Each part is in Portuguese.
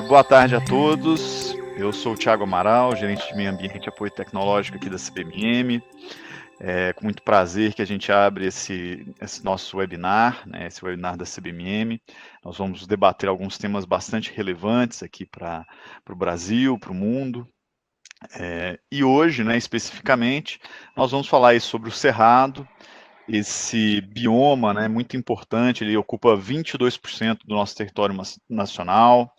Boa tarde a todos. Eu sou o Thiago Amaral, gerente de meio ambiente e apoio tecnológico aqui da CBMM. É com muito prazer que a gente abre esse nosso webinar, né, esse webinar da CBMM. Nós vamos debater alguns temas bastante relevantes aqui para o Brasil, para o mundo. E hoje, né, especificamente, nós vamos falar aí sobre o Cerrado, esse bioma, né, muito importante. Ele ocupa 22% do nosso território nacional.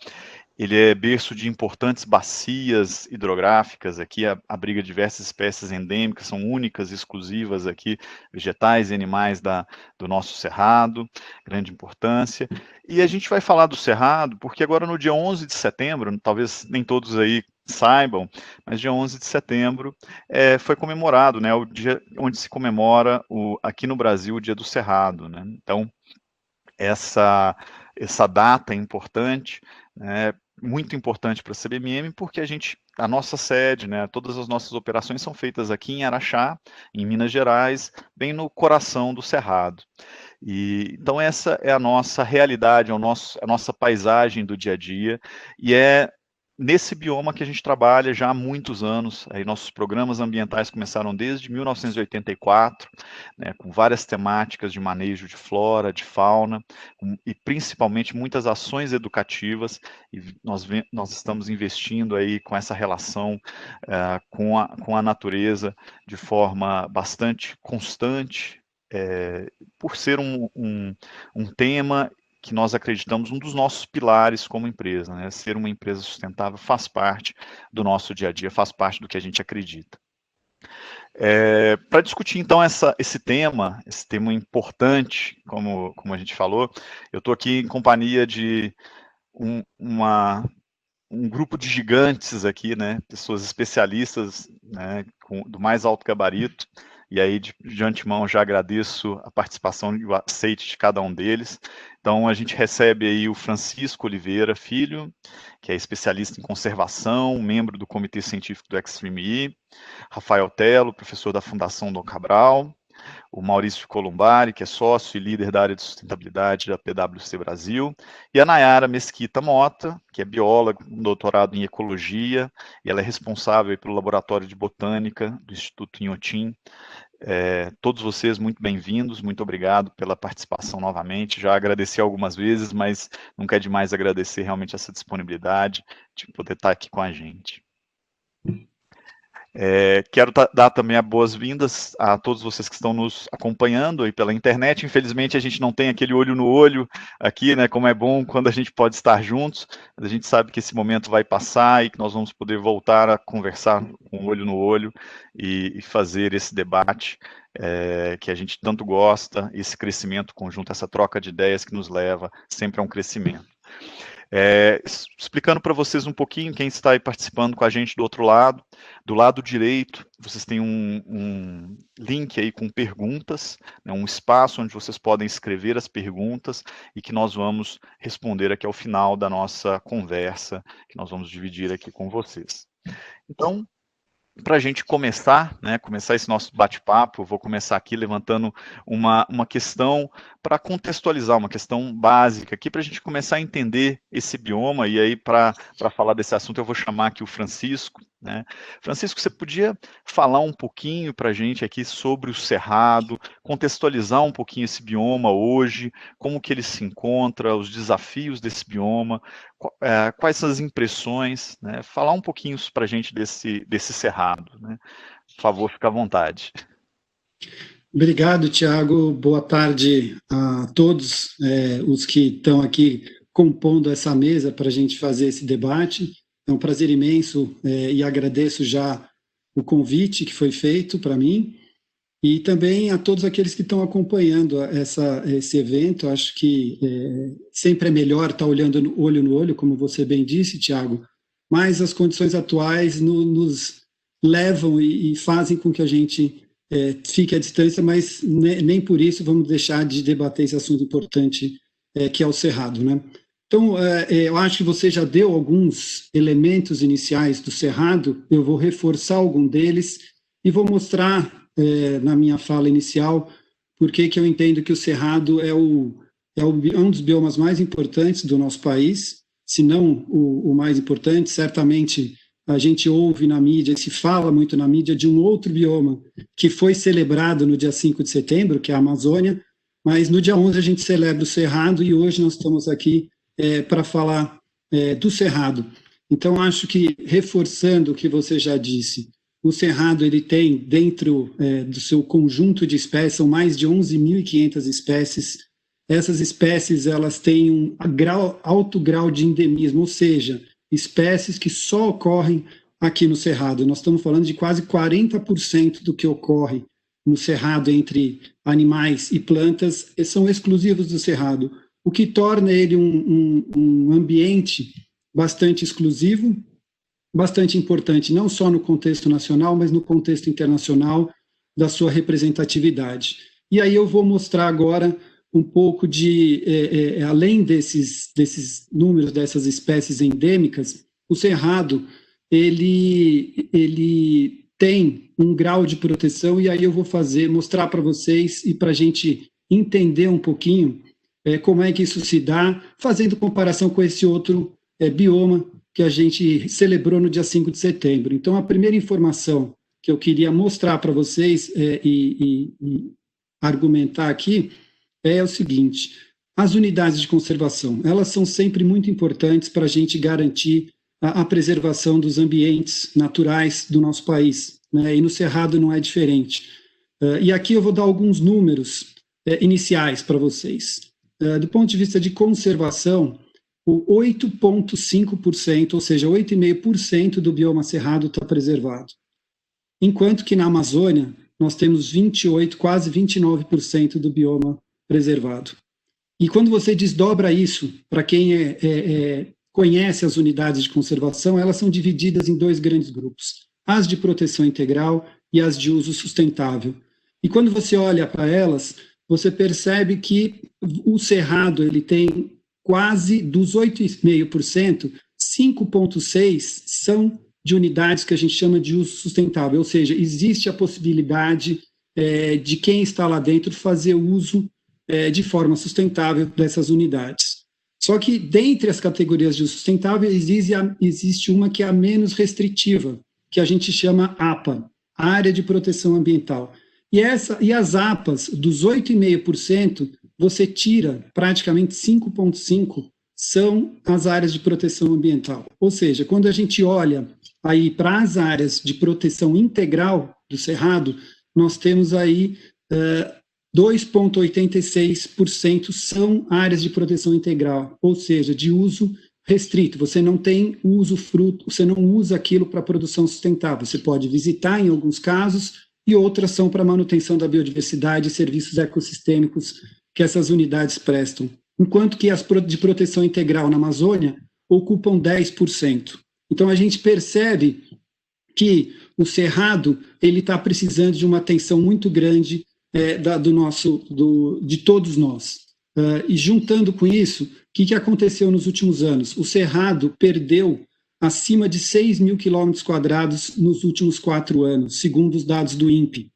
Ele é berço de importantes bacias hidrográficas aqui, abriga diversas espécies endêmicas, são únicas e exclusivas aqui, vegetais e animais do nosso cerrado, grande importância. E a gente vai falar do cerrado, porque agora no dia 11 de setembro, talvez nem todos aí saibam, mas dia 11 de setembro foi comemorado, né, o dia onde se comemora aqui no Brasil o Dia do Cerrado, né? Então, essa data é importante, né, muito importante para a CBMM, porque a nossa sede, né, todas as nossas operações são feitas aqui em Araxá, em Minas Gerais, bem no coração do Cerrado. Então essa é a nossa realidade, a nossa paisagem do dia a dia, e é nesse bioma que a gente trabalha já há muitos anos. Aí nossos programas ambientais começaram desde 1984, né, com várias temáticas de manejo de flora, de fauna, e principalmente muitas ações educativas, e nós estamos investindo aí com essa relação com a natureza de forma bastante constante, por ser um tema que nós acreditamos um dos nossos pilares como empresa, né? Ser uma empresa sustentável faz parte do nosso dia a dia, faz parte do que a gente acredita. Para discutir então esse tema importante, como a gente falou, eu estou aqui em companhia de um grupo de gigantes aqui, né, pessoas especialistas, né, do mais alto gabarito, e aí de antemão já agradeço a participação e o aceite de cada um deles. Então a gente recebe aí o Francisco Oliveira Filho, que é especialista em conservação, membro do Comitê Científico do Extreme E, Rafael Tello, professor da Fundação Dom Cabral, o Maurício Columbari, que é sócio e líder da área de sustentabilidade da PwC Brasil, e a Nayara Mesquita Mota, que é bióloga, com doutorado em ecologia, e ela é responsável pelo Laboratório de Botânica do Instituto Inhotim. Todos vocês muito bem-vindos, muito obrigado pela participação novamente. Já agradeci algumas vezes, mas nunca é demais agradecer realmente essa disponibilidade de poder estar aqui com a gente. Quero dar também as boas-vindas a todos vocês que estão nos acompanhando aí pela internet. Infelizmente, a gente não tem aquele olho no olho aqui, né? Como é bom quando a gente pode estar juntos, mas a gente sabe que esse momento vai passar e que nós vamos poder voltar a conversar com o olho no olho e fazer esse debate que a gente tanto gosta, esse crescimento conjunto, essa troca de ideias que nos leva sempre a um crescimento. Explicando para vocês um pouquinho, quem está aí participando com a gente do outro lado, do lado direito, vocês têm um link aí com perguntas, né, um espaço onde vocês podem escrever as perguntas e que nós vamos responder aqui ao final da nossa conversa, que nós vamos dividir aqui com vocês. Então, para a gente começar, né, começar esse nosso bate-papo, eu vou começar aqui levantando uma questão para contextualizar, uma questão básica aqui, para a gente começar a entender esse bioma, e aí para falar desse assunto eu vou chamar aqui o Francisco, né? Francisco, você podia falar um pouquinho para a gente aqui sobre o Cerrado, contextualizar um pouquinho esse bioma hoje, como que ele se encontra, os desafios desse bioma, quais são as impressões, né? Falar um pouquinho para a gente desse cerrado, né? Por favor, fica à vontade. Obrigado, Tiago. Boa tarde a todos os que estão aqui compondo essa mesa para a gente fazer esse debate. É um prazer imenso e agradeço já o convite que foi feito para mim e também a todos aqueles que estão acompanhando esse evento. Acho que sempre é melhor estar olhando olho no olho, como você bem disse, Tiago, mas as condições atuais nos levam e fazem com que a gente fique à distância, mas nem por isso vamos deixar de debater esse assunto importante que é o Cerrado, né? Então, eu acho que você já deu alguns elementos iniciais do Cerrado, eu vou reforçar algum deles e vou mostrar na minha fala inicial por que eu entendo que o Cerrado é um dos biomas mais importantes do nosso país, se não o mais importante. Certamente a gente ouve na mídia, se fala muito na mídia, de um outro bioma que foi celebrado no dia 5 de setembro, que é a Amazônia, mas no dia 11 a gente celebra o Cerrado, e hoje nós estamos aqui para falar do Cerrado. Então, acho que, reforçando o que você já disse, o Cerrado ele tem, dentro do seu conjunto de espécies, são mais de 11.500 espécies. Essas espécies elas têm um alto grau de endemismo, ou seja, espécies que só ocorrem aqui no Cerrado. Nós estamos falando de quase 40% do que ocorre no Cerrado entre animais e plantas são exclusivos do Cerrado, o que torna ele um ambiente bastante exclusivo, bastante importante, não só no contexto nacional, mas no contexto internacional da sua representatividade. E aí eu vou mostrar agora um pouco de, além desses números, dessas espécies endêmicas, o Cerrado, ele tem um grau de proteção, e aí eu vou mostrar para vocês e para a gente entender um pouquinho como é que isso se dá, fazendo comparação com esse outro bioma que a gente celebrou no dia 5 de setembro. Então, a primeira informação que eu queria mostrar para vocês e argumentar aqui é o seguinte: as unidades de conservação, elas são sempre muito importantes para a gente garantir a preservação dos ambientes naturais do nosso país, né? E no Cerrado não é diferente. E aqui eu vou dar alguns números iniciais para vocês. Do ponto de vista de conservação, o 8,5%, ou seja, 8,5% do bioma cerrado está preservado. Enquanto que na Amazônia, nós temos 28%, quase 29% do bioma preservado. E quando você desdobra isso, para quem conhece as unidades de conservação, elas são divididas em dois grandes grupos: as de proteção integral e as de uso sustentável. E quando você olha para elas, você percebe que o Cerrado ele tem quase dos 8,5%, 5,6% são de unidades que a gente chama de uso sustentável, ou seja, existe a possibilidade de quem está lá dentro fazer uso de forma sustentável dessas unidades. Só que, dentre as categorias de uso sustentável, existe uma que é a menos restritiva, que a gente chama APA, Área de Proteção Ambiental. E as APAs, dos 8,5%, você tira praticamente 5,5% são as áreas de proteção ambiental. Ou seja, quando a gente olha aí para as áreas de proteção integral do Cerrado, nós temos aí 2,86% são áreas de proteção integral, ou seja, de uso restrito. Você não tem uso fruto, você não usa aquilo para produção sustentável. Você pode visitar em alguns casos, e outras são para manutenção da biodiversidade e serviços ecossistêmicos que essas unidades prestam. Enquanto que as de proteção integral na Amazônia ocupam 10%. Então a gente percebe que o Cerrado ele está precisando de uma atenção muito grande de todos nós. E juntando com isso, o que aconteceu nos últimos anos? O Cerrado perdeu acima de 6 mil quilômetros quadrados nos últimos 4 anos, segundo os dados do INPE.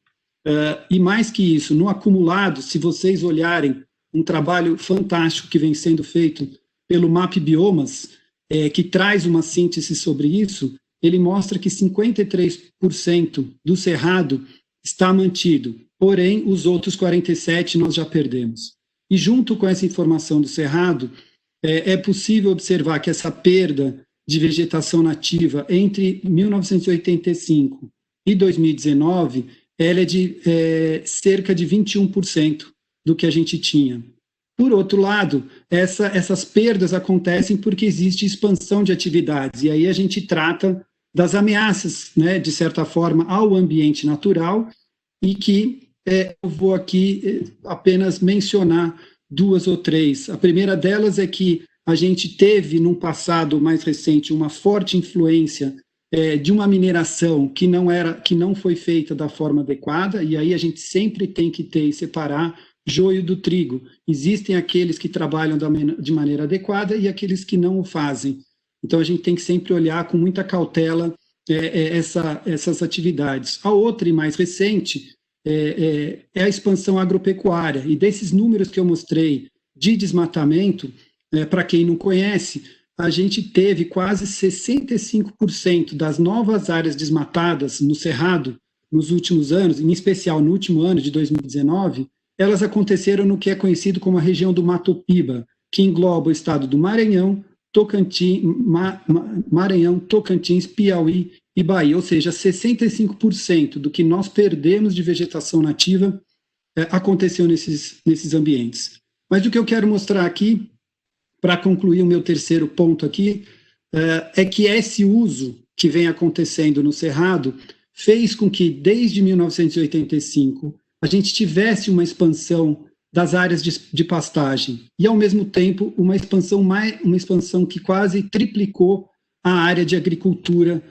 E mais que isso, no acumulado, se vocês olharem um trabalho fantástico que vem sendo feito pelo MAP Biomas, que traz uma síntese sobre isso, ele mostra que 53% do Cerrado está mantido, porém os outros 47% nós já perdemos. E junto com essa informação do Cerrado, é possível observar que essa perda de vegetação nativa entre 1985 e 2019, ela é de cerca de 21% do que a gente tinha. Por outro lado, essas perdas acontecem porque existe expansão de atividades, e aí a gente trata das ameaças, né, de certa forma, ao ambiente natural, e que eu vou aqui apenas mencionar 2 ou 3. A primeira delas é que a gente teve, num passado mais recente, uma forte influência de uma mineração que não foi feita da forma adequada, e aí a gente sempre tem que ter e separar joio do trigo. Existem aqueles que trabalham de maneira adequada e aqueles que não o fazem. Então a gente tem que sempre olhar com muita cautela essas atividades. A outra, e mais recente, é a expansão agropecuária. E desses números que eu mostrei de desmatamento, para quem não conhece, a gente teve quase 65% das novas áreas desmatadas no Cerrado nos últimos anos, em especial no último ano de 2019, elas aconteceram no que é conhecido como a região do Mato Piba, que engloba o estado do Maranhão, Tocantins, Piauí e Bahia, ou seja, 65% do que nós perdemos de vegetação nativa aconteceu nesses ambientes. Mas o que eu quero mostrar aqui, para concluir o meu terceiro ponto aqui, é que esse uso que vem acontecendo no Cerrado fez com que, desde 1985, a gente tivesse uma expansão das áreas de pastagem e, ao mesmo tempo, uma expansão que quase triplicou a área de agricultura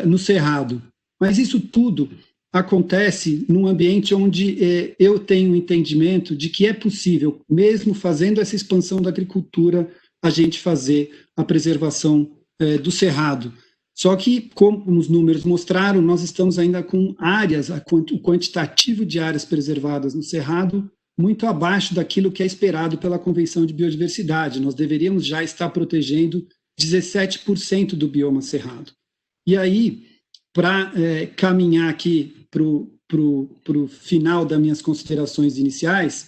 no Cerrado. Mas isso tudo acontece num ambiente onde eu tenho um entendimento de que é possível, mesmo fazendo essa expansão da agricultura, a gente fazer a preservação do Cerrado. Só que, como os números mostraram, nós estamos ainda com áreas, o quantitativo de áreas preservadas no Cerrado muito abaixo daquilo que é esperado pela Convenção de Biodiversidade. Nós deveríamos já estar protegendo 17% do bioma cerrado. E aí, para caminhar aqui para o final das minhas considerações iniciais,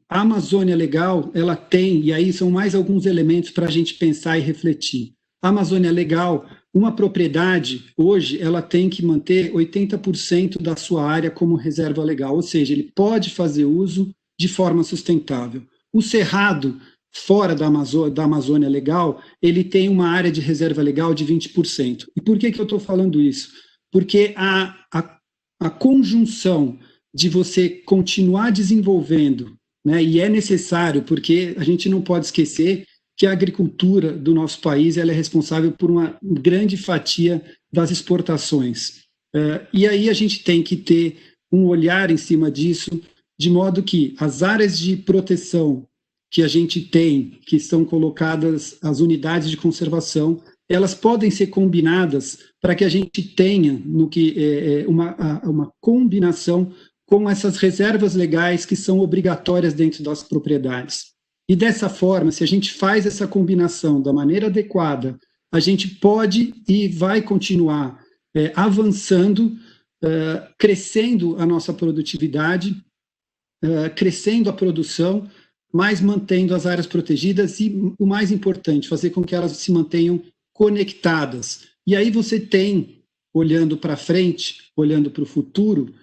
a Amazônia Legal, ela tem, e aí são mais alguns elementos para a gente pensar e refletir. A Amazônia Legal, uma propriedade, hoje, ela tem que manter 80% da sua área como reserva legal, ou seja, ele pode fazer uso de forma sustentável. O Cerrado, fora da Amazônia Legal, ele tem uma área de reserva legal de 20%. E por que eu estou falando isso? Porque a conjunção de você continuar desenvolvendo, né, e é necessário, porque a gente não pode esquecer que a agricultura do nosso país ela é responsável por uma grande fatia das exportações. E aí a gente tem que ter um olhar em cima disso, de modo que as áreas de proteção que a gente tem, que são colocadas as unidades de conservação, elas podem ser combinadas para que a gente tenha uma combinação com essas reservas legais que são obrigatórias dentro das propriedades. E dessa forma, se a gente faz essa combinação da maneira adequada, a gente pode e vai continuar avançando, crescendo a nossa produtividade, crescendo a produção, mas mantendo as áreas protegidas e, o mais importante, fazer com que elas se mantenham conectadas. E aí você tem, olhando para frente, olhando para o futuro,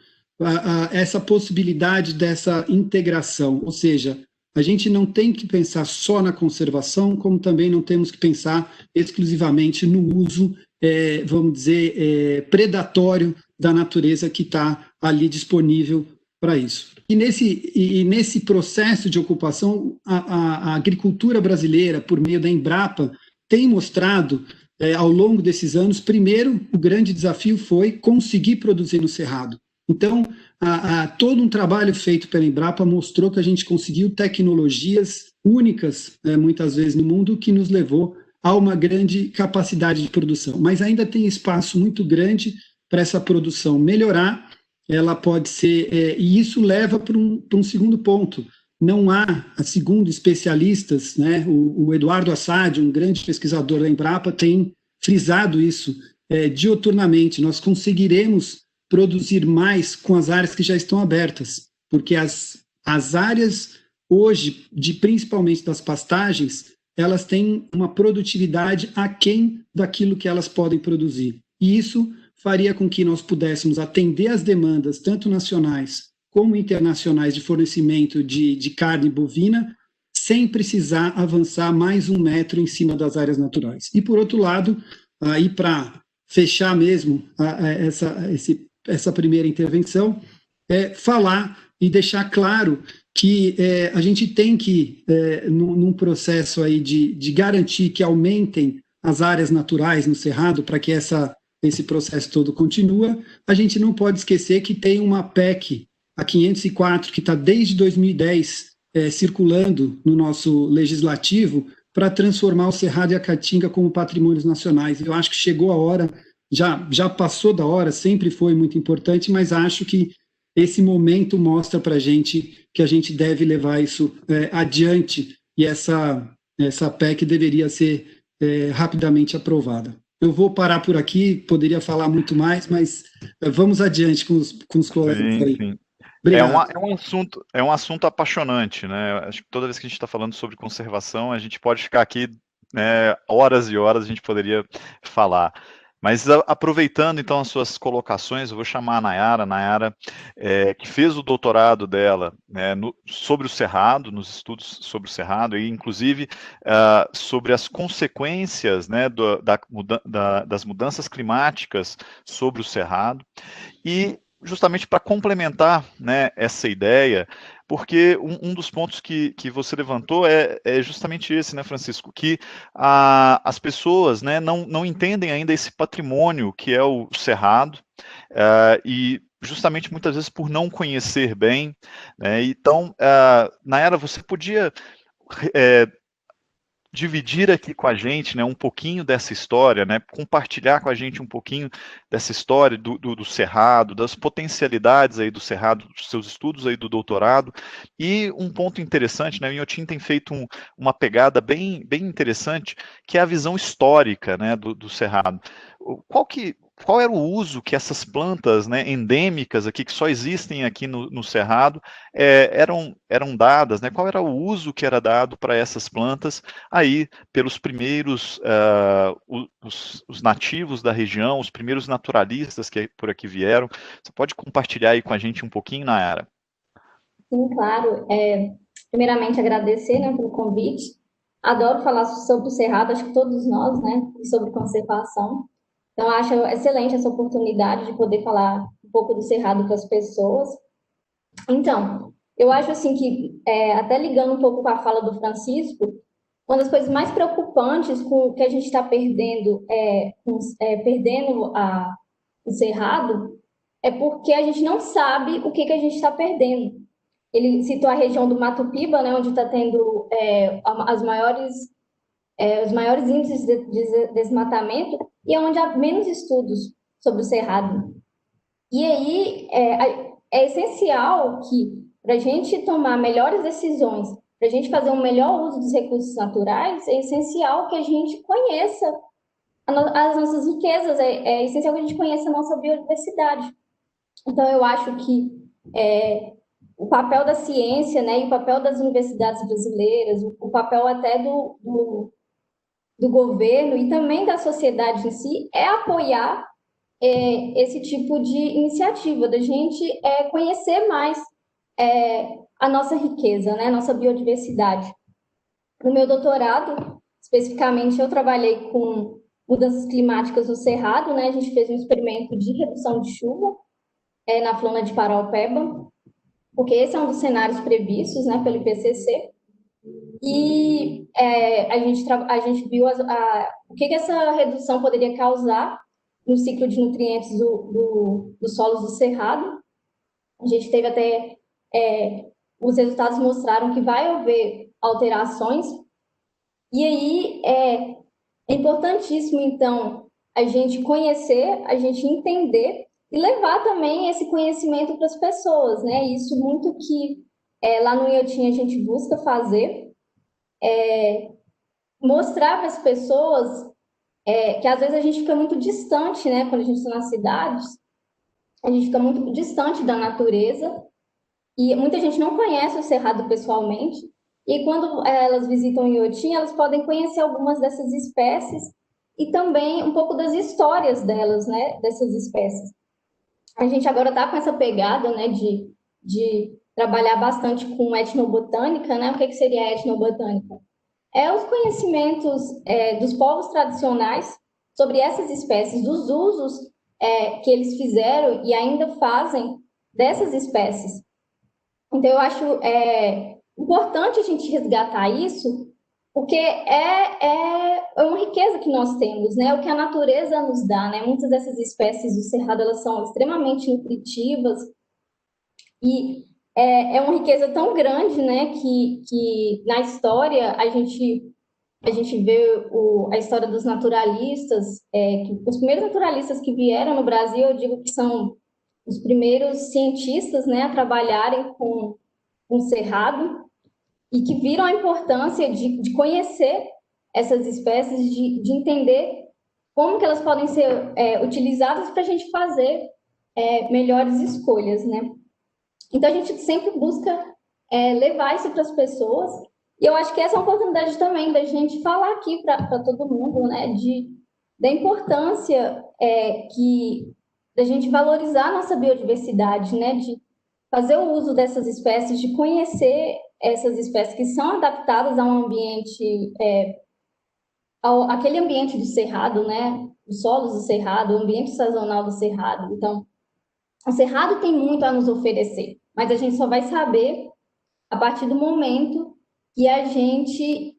essa possibilidade dessa integração, ou seja, a gente não tem que pensar só na conservação, como também não temos que pensar exclusivamente no uso, vamos dizer, predatório da natureza que está ali disponível para isso. E nesse processo de ocupação, a agricultura brasileira, por meio da Embrapa, tem mostrado, ao longo desses anos, primeiro, o grande desafio foi conseguir produzir no Cerrado. Então, todo um trabalho feito pela Embrapa mostrou que a gente conseguiu tecnologias únicas, muitas vezes no mundo, que nos levou a uma grande capacidade de produção. Mas ainda tem espaço muito grande para essa produção melhorar. Ela pode ser, e isso leva para um segundo ponto. Não há, segundo especialistas, né, o Eduardo Assad, um grande pesquisador da Embrapa, tem frisado isso dioturnamente. Nós conseguiremos produzir mais com as áreas que já estão abertas, porque as áreas hoje, principalmente das pastagens, elas têm uma produtividade aquém daquilo que elas podem produzir. E isso faria com que nós pudéssemos atender às demandas, tanto nacionais como internacionais, de fornecimento de carne bovina, sem precisar avançar mais 1 metro em cima das áreas naturais. E, por outro lado, aí para fechar mesmo essa primeira intervenção, falar e deixar claro que a gente tem que, num processo aí de garantir que aumentem as áreas naturais no Cerrado, para que esse processo todo continue, a gente não pode esquecer que tem uma PEC, a 504, que está desde 2010 circulando no nosso legislativo, para transformar o Cerrado e a Caatinga como patrimônios nacionais. Eu acho que chegou a hora, já passou da hora, sempre foi muito importante, mas acho que esse momento mostra para a gente que a gente deve levar isso adiante, e essa essa PEC deveria ser rapidamente aprovada. Eu vou parar por aqui, poderia falar muito mais, mas vamos adiante com os colegas Sim, aí. sim. Obrigado. É um assunto apaixonante, né? Acho que toda vez que a gente está falando sobre conservação, a gente pode ficar aqui, né, horas e horas a gente poderia falar. Mas aproveitando então as suas colocações, eu vou chamar a Nayara. Nayara, que fez o doutorado dela, né, sobre o Cerrado, nos estudos sobre o Cerrado, e inclusive sobre as consequências, né, das mudanças climáticas sobre o Cerrado. E justamente para complementar, né, essa ideia, porque um dos pontos que você levantou é justamente esse, né, Francisco, que as pessoas, né, não entendem ainda esse patrimônio que é o Cerrado, e justamente muitas vezes por não conhecer bem, né, então, Nayara, você podia dividir aqui com a gente, né, um pouquinho dessa história, né, compartilhar com a gente um pouquinho dessa história do Cerrado, das potencialidades aí do Cerrado, dos seus estudos aí do doutorado, e um ponto interessante, né, o Inhotim tem feito uma pegada bem interessante, que é a visão histórica, né, do Cerrado. Qual era o uso que essas plantas, né, endêmicas aqui, que só existem aqui no Cerrado, eram dadas, né? Qual era o uso que era dado para essas plantas aí pelos primeiros, os nativos da região, os primeiros naturalistas que por aqui vieram? Você pode compartilhar aí com a gente um pouquinho, Nayara? Sim, claro. Primeiramente, agradecer, né, pelo convite. Adoro falar sobre o Cerrado, acho que todos nós, né, e sobre conservação. Então, acho excelente essa oportunidade de poder falar um pouco do Cerrado para as pessoas. Então, eu acho assim que, até ligando um pouco com a fala do Francisco, uma das coisas mais preocupantes com o que a gente está perdendo, perdendo o Cerrado, é porque a gente não sabe o que a gente está perdendo. Ele citou a região do Mato Piba, né, onde está tendo os maiores índices de desmatamento e é onde há menos estudos sobre o Cerrado. E aí é essencial que, para a gente tomar melhores decisões, para a gente fazer um melhor uso dos recursos naturais, é essencial que a gente conheça as nossas riquezas, é essencial que a gente conheça a nossa biodiversidade. Então, eu acho que o papel da ciência, né, e o papel das universidades brasileiras, o papel até do governo e também da sociedade em si, é apoiar esse tipo de iniciativa, da gente conhecer mais a nossa riqueza, né, a nossa biodiversidade. No meu doutorado, especificamente, eu trabalhei com mudanças climáticas no Cerrado, né, a gente fez um experimento de redução de chuva na Flona de Paraupeba, porque esse é um dos cenários previstos, né, pelo IPCC, e a gente viu o que essa redução poderia causar no ciclo de nutrientes dos solos do Cerrado. A gente teve até, os resultados mostraram que vai haver alterações, e aí é importantíssimo, então, a gente conhecer, a gente entender e levar também esse conhecimento para as pessoas, né? Isso muito que lá no IoT a gente busca fazer, mostrar para as pessoas que às vezes a gente fica muito distante, né? Quando a gente está nas cidades, a gente fica muito distante da natureza e muita gente não conhece o Cerrado pessoalmente. E quando elas visitam o Iotim, elas podem conhecer algumas dessas espécies e também um pouco das histórias delas, né? Dessas espécies. A gente agora está com essa pegada, né? De trabalhar bastante com etnobotânica, né? O que seria a etnobotânica? Os conhecimentos dos povos tradicionais sobre essas espécies, dos usos que eles fizeram e ainda fazem dessas espécies. Então, eu acho importante a gente resgatar isso, porque é uma riqueza que nós temos, né? O que a natureza nos dá, né? Muitas dessas espécies do cerrado, elas são extremamente nutritivas e é uma riqueza tão grande, né? Que na história a gente vê a história dos naturalistas, os primeiros naturalistas que vieram no Brasil, eu digo que são os primeiros cientistas, né, a trabalharem com cerrado. e que viram a importância de conhecer essas espécies, de entender como que elas podem ser utilizadas para a gente fazer melhores escolhas, né? Então, a gente sempre busca levar isso para as pessoas, e eu acho que essa é uma oportunidade também da gente falar aqui para todo mundo, né, da importância da gente valorizar a nossa biodiversidade, né, de fazer o uso dessas espécies, de conhecer essas espécies que são adaptadas a um ambiente, aquele ambiente do cerrado, né, os solos do cerrado, o ambiente sazonal do cerrado. Então, o cerrado tem muito a nos oferecer, mas a gente só vai saber a partir do momento que a gente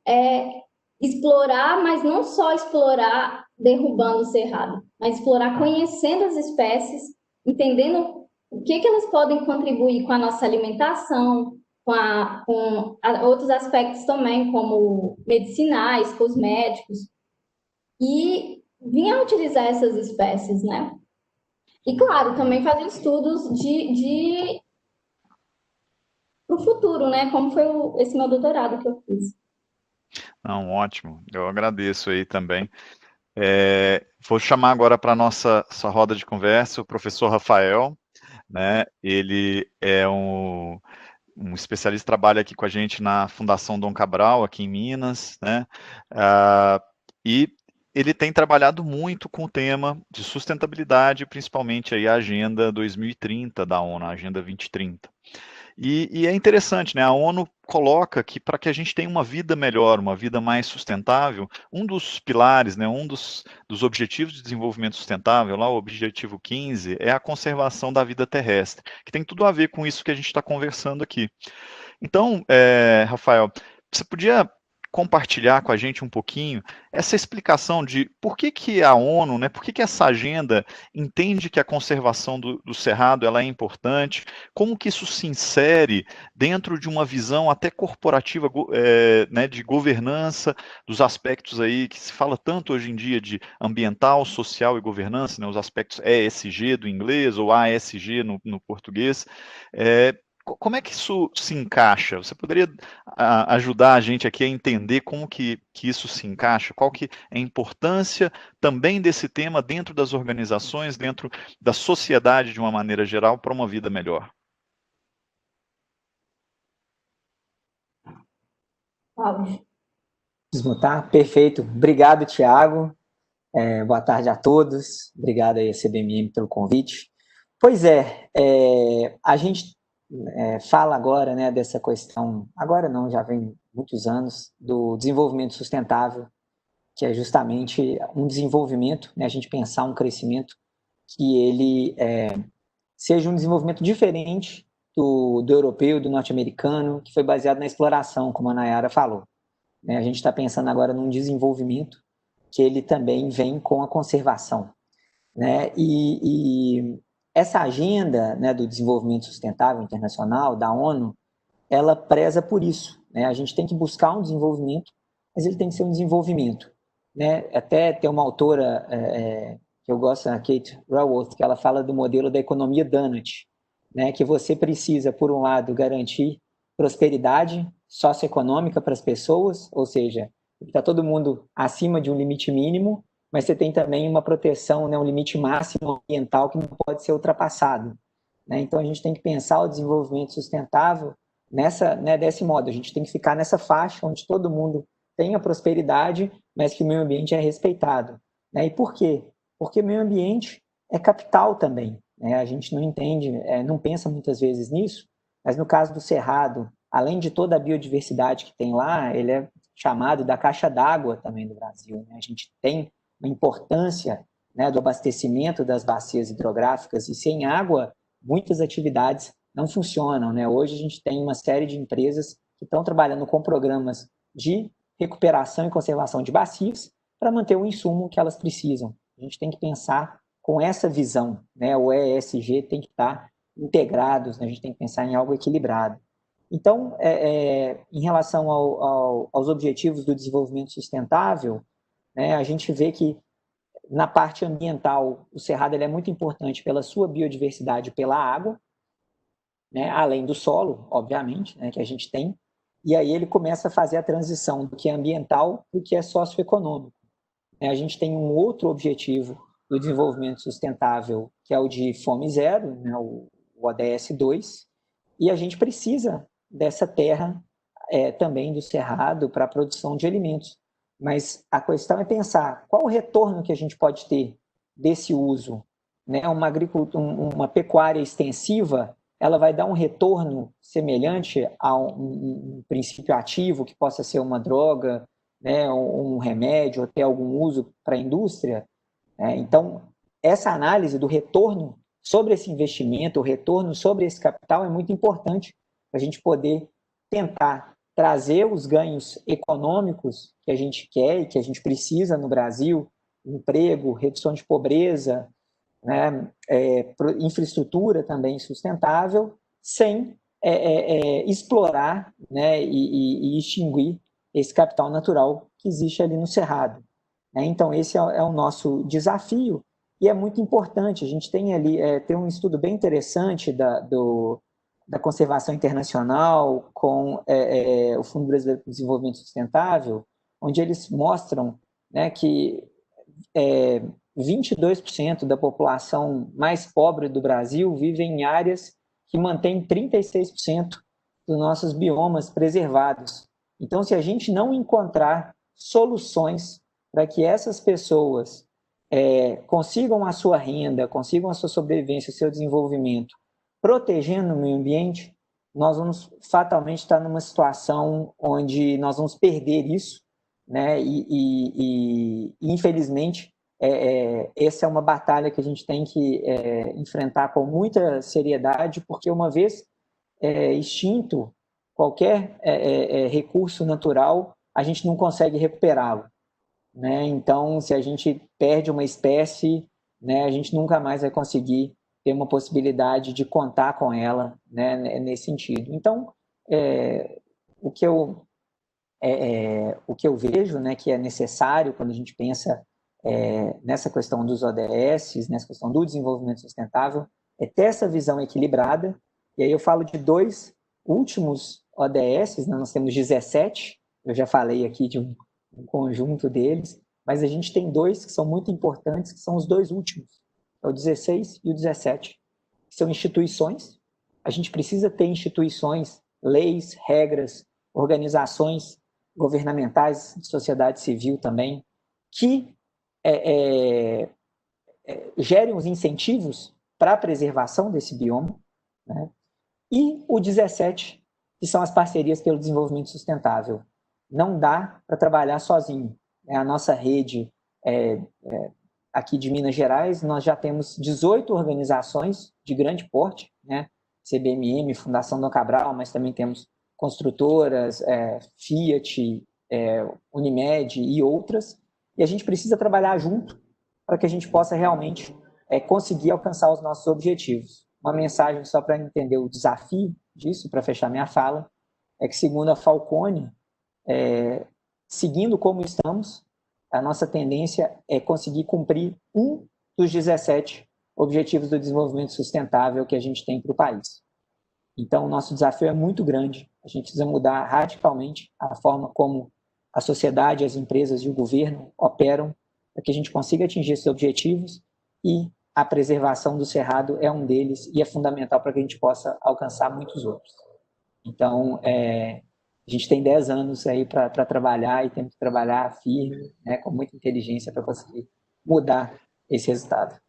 explorar, mas não só explorar derrubando o cerrado, mas explorar conhecendo as espécies, entendendo o que elas podem contribuir com a nossa alimentação, com outros aspectos também, como medicinais, cosméticos, e vir a utilizar essas espécies, né? E, claro, também fazer estudos para o futuro, né? Como foi esse meu doutorado que eu fiz. Não, ótimo. Eu agradeço aí também. Vou chamar agora para a nossa roda de conversa o professor Rafael, né? Ele é um especialista, trabalha aqui com a gente na Fundação Dom Cabral, aqui em Minas, né? E ele tem trabalhado muito com o tema de sustentabilidade, principalmente aí a Agenda 2030 da ONU, a Agenda 2030. E é interessante, né? A ONU coloca que para que a gente tenha uma vida melhor, uma vida mais sustentável, um dos pilares, né, um dos objetivos de desenvolvimento sustentável, lá o objetivo 15, é a conservação da vida terrestre, que tem tudo a ver com isso que a gente está conversando aqui. Então, Rafael, você podia compartilhar com a gente um pouquinho essa explicação de por que a ONU, né, por que essa agenda entende que a conservação do cerrado ela é importante, como que isso se insere dentro de uma visão até corporativa, né, de governança, dos aspectos aí que se fala tanto hoje em dia de ambiental, social e governança, né, os aspectos ESG do inglês ou ASG no português. Como é que isso se encaixa? Você poderia ajudar a gente aqui a entender como que isso se encaixa? Qual que é a importância também desse tema dentro das organizações, dentro da sociedade de uma maneira geral, para uma vida melhor? Cláudio. Desmutar? Perfeito. Obrigado, Tiago. Boa tarde a todos. Obrigado aí a CBMM pelo convite. Pois a gente fala agora, né, dessa questão, agora não, já vem muitos anos, do desenvolvimento sustentável, que é justamente um desenvolvimento, né, a gente pensar um crescimento que ele seja um desenvolvimento diferente do europeu, do norte-americano, que foi baseado na exploração, como a Nayara falou. A gente está pensando agora num desenvolvimento que ele também vem com a conservação. E essa agenda, né, do desenvolvimento sustentável internacional, da ONU, ela preza por isso. A gente tem que buscar um desenvolvimento, mas ele tem que ser um desenvolvimento. Até tem uma autora que eu gosto, a Kate Raworth, que ela fala do modelo da economia Donut, que você precisa, por um lado, garantir prosperidade socioeconômica para as pessoas, ou seja, está todo mundo acima de um limite mínimo, mas você tem também uma proteção, um limite máximo ambiental que não pode ser ultrapassado. Então, a gente tem que pensar o desenvolvimento sustentável desse modo. A gente tem que ficar nessa faixa onde todo mundo tem a prosperidade, mas que o meio ambiente é respeitado. E por quê? Porque o meio ambiente é capital também. A gente não entende, não pensa muitas vezes nisso, mas no caso do Cerrado, além de toda a biodiversidade que tem lá, ele é chamado da caixa d'água também do Brasil. A gente tem uma importância do abastecimento das bacias hidrográficas, e sem água, muitas atividades não funcionam. Hoje a gente tem uma série de empresas que estão trabalhando com programas de recuperação e conservação de bacias para manter o insumo que elas precisam. A gente tem que pensar com essa visão, o ESG tem que estar integrados, a gente tem que pensar em algo equilibrado. Então, em relação aos objetivos do desenvolvimento sustentável, a gente vê que na parte ambiental, o Cerrado ele é muito importante pela sua biodiversidade, pela água, além do solo, obviamente, que a gente tem. e aí ele começa a fazer a transição do que é ambiental para o que é socioeconômico. A gente tem um outro objetivo do desenvolvimento sustentável, que é o de fome zero, né, o ODS 2, e a gente precisa dessa terra também do cerrado para a produção de alimentos. Mas a questão é pensar qual o retorno que a gente pode ter desse uso. Né? Uma pecuária extensiva, ela vai dar um retorno semelhante a um princípio ativo, que possa ser uma droga, né, um remédio, ou ter algum uso para a indústria. Então, essa análise do retorno sobre esse investimento, o retorno sobre esse capital é muito importante para a gente poder tentar trazer os ganhos econômicos que a gente quer e que a gente precisa no Brasil, emprego, redução de pobreza, né, infraestrutura também sustentável, sem explorar, né, e extinguir esse capital natural que existe ali no Cerrado. Então, esse é o nosso desafio, e é muito importante. A gente tem ali tem um estudo bem interessante da conservação internacional com o Fundo Brasileiro para o Desenvolvimento Sustentável, onde eles mostram, né, que 22% da população mais pobre do Brasil vive em áreas que mantêm 36% dos nossos biomas preservados. Então, se a gente não encontrar soluções para que essas pessoas consigam a sua renda, consigam a sua sobrevivência, o seu desenvolvimento, protegendo o meio ambiente, nós vamos fatalmente estar numa situação onde nós vamos perder isso, né? E infelizmente, essa é uma batalha que a gente tem que enfrentar com muita seriedade, porque uma vez extinto qualquer recurso natural, a gente não consegue recuperá-lo. Né? Então, se a gente perde uma espécie, né, a gente nunca mais vai conseguir ter uma possibilidade de contar com ela, né, nesse sentido. Então, o que eu vejo, né, que é necessário quando a gente pensa nessa questão dos ODS, nessa questão do desenvolvimento sustentável, é ter essa visão equilibrada. E aí eu falo de 2 últimos ODS, né? Nós temos 17, eu já falei aqui de um conjunto deles, mas a gente tem 2 que são muito importantes, que são os 2 últimos, é o 16 e o 17, que são instituições. A gente precisa ter instituições, leis, regras, organizações governamentais, de sociedade civil também, que gerem os incentivos para a preservação desse bioma, né? E o 17, que são as parcerias pelo desenvolvimento sustentável. Não dá para trabalhar sozinho. A nossa rede aqui de Minas Gerais, nós já temos 18 organizações de grande porte, né? CBMM, Fundação Dom Cabral, mas também temos construtoras, Fiat, Unimed e outras, e a gente precisa trabalhar junto para que a gente possa realmente conseguir alcançar os nossos objetivos. Uma mensagem só para entender o desafio disso, para fechar minha fala, é que, segundo a Falcone, seguindo como estamos, a nossa tendência é conseguir cumprir um dos 17 objetivos do desenvolvimento sustentável que a gente tem para o país. Então, o nosso desafio é muito grande. A gente precisa mudar radicalmente a forma como a sociedade, as empresas e o governo operam para que a gente consiga atingir esses objetivos, e a preservação do cerrado é um deles e é fundamental para que a gente possa alcançar muitos outros. Então, a gente tem 10 anos aí para trabalhar, e temos que trabalhar firme, né, com muita inteligência para conseguir mudar esse resultado.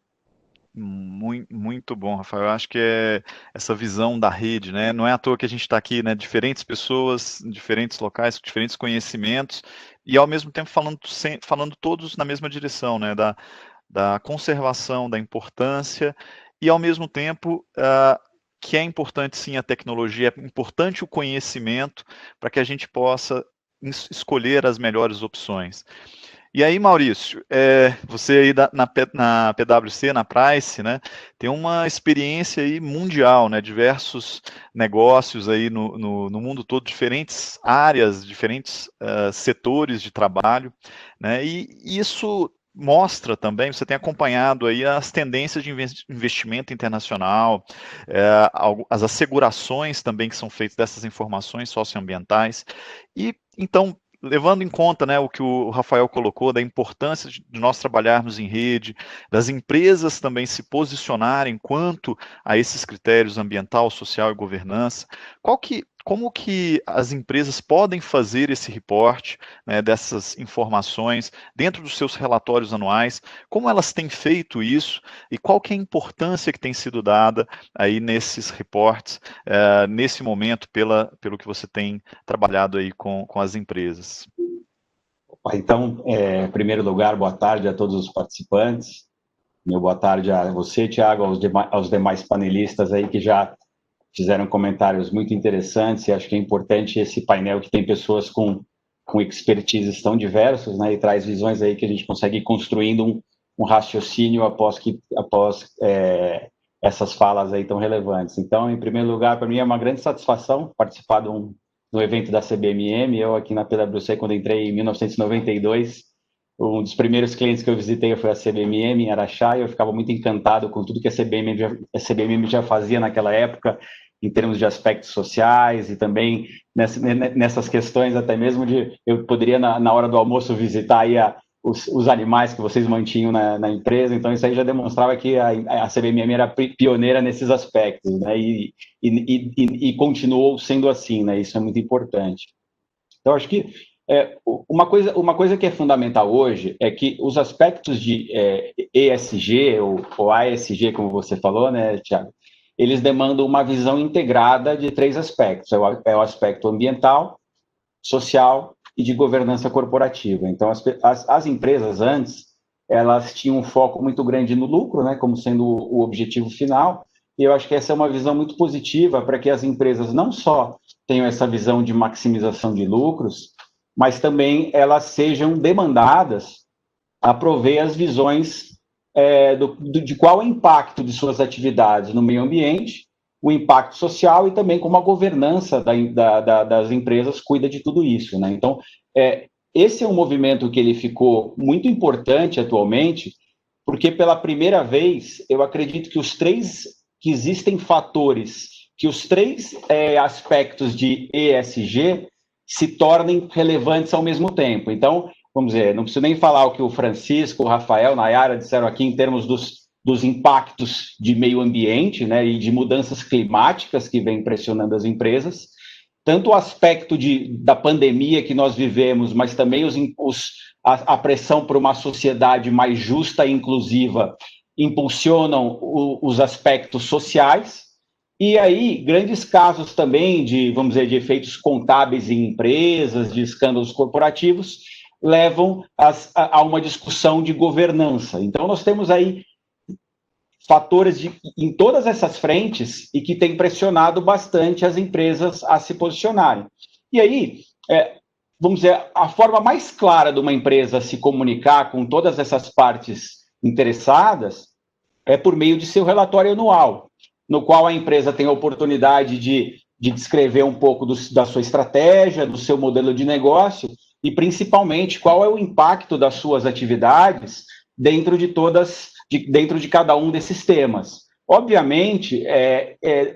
Muito bom, Rafael. Eu acho que essa visão da rede, né? Não é à toa que a gente está aqui, né? Diferentes pessoas, diferentes locais, diferentes conhecimentos, e ao mesmo tempo falando todos na mesma direção, né? Da conservação, da importância, e ao mesmo tempo que é importante sim a tecnologia, é importante o conhecimento para que a gente possa escolher as melhores opções. E aí, Maurício, você aí na PwC, na Price, né, tem uma experiência aí mundial, né, diversos negócios aí no mundo todo, diferentes áreas, diferentes setores de trabalho, né, e isso mostra também, você tem acompanhado aí as tendências de investimento internacional, as assegurações também que são feitas dessas informações socioambientais, e então, levando em conta, né, o que o Rafael colocou, da importância de nós trabalharmos em rede, das empresas também se posicionarem quanto a esses critérios ambiental, social e governança, como que as empresas podem fazer esse reporte, né, dessas informações dentro dos seus relatórios anuais, como elas têm feito isso e qual que é a importância que tem sido dada aí nesses reportes, nesse momento, pelo que você tem trabalhado aí com as empresas. Então, em primeiro lugar, boa tarde a todos os participantes. Meu boa tarde a você, Tiago, aos demais panelistas aí que já fizeram comentários muito interessantes, e acho que é importante esse painel que tem pessoas com expertises tão diversas, né, e traz visões aí que a gente consegue ir construindo um raciocínio após essas falas aí tão relevantes. Então, em primeiro lugar, para mim é uma grande satisfação participar do evento da CBMM. Eu aqui na PwC, quando entrei em 1992, um dos primeiros clientes que eu visitei foi a CBMM em Araxá, e eu ficava muito encantado com tudo que a CBMM já fazia naquela época, em termos de aspectos sociais, e também nessas questões até mesmo eu poderia, na hora do almoço, visitar aí os animais que vocês mantinham na empresa. Então isso aí já demonstrava que a CBMM era pioneira nesses aspectos, né, e continuou sendo assim, né, isso é muito importante. Então acho que uma coisa que é fundamental hoje é que os aspectos de ESG, ou ASG, como você falou, né, Tiago, eles demandam uma visão integrada de 3 aspectos: é o aspecto ambiental, social e de governança corporativa. Então, as empresas antes, elas tinham um foco muito grande no lucro, né, como sendo o objetivo final, e eu acho que essa é uma visão muito positiva para que as empresas não só tenham essa visão de maximização de lucros, mas também elas sejam demandadas a prover as visões de qual é o impacto de suas atividades no meio ambiente, o impacto social e também como a governança das empresas cuida de tudo isso, né? Então, esse é um movimento que ele ficou muito importante atualmente, porque pela primeira vez, eu acredito que existem fatores, que os 3 aspectos de ESG se tornem relevantes ao mesmo tempo. Então, vamos dizer, não preciso nem falar o que o Francisco, o Rafael, a Nayara disseram aqui em termos dos impactos de meio ambiente, né, e de mudanças climáticas que vêm pressionando as empresas, tanto o aspecto da pandemia que nós vivemos, mas também a pressão por uma sociedade mais justa e inclusiva impulsionam os aspectos sociais. E aí, grandes casos também vamos dizer, de efeitos contábeis em empresas, de escândalos corporativos, levam a uma discussão de governança. Então, nós temos aí fatores em todas essas frentes e que tem pressionado bastante as empresas a se posicionarem. E aí, vamos dizer, a forma mais clara de uma empresa se comunicar com todas essas partes interessadas é por meio de seu relatório anual, no qual a empresa tem a oportunidade de descrever um pouco da sua estratégia, do seu modelo de negócio e, principalmente, qual é o impacto das suas atividades dentro de cada um desses temas. Obviamente,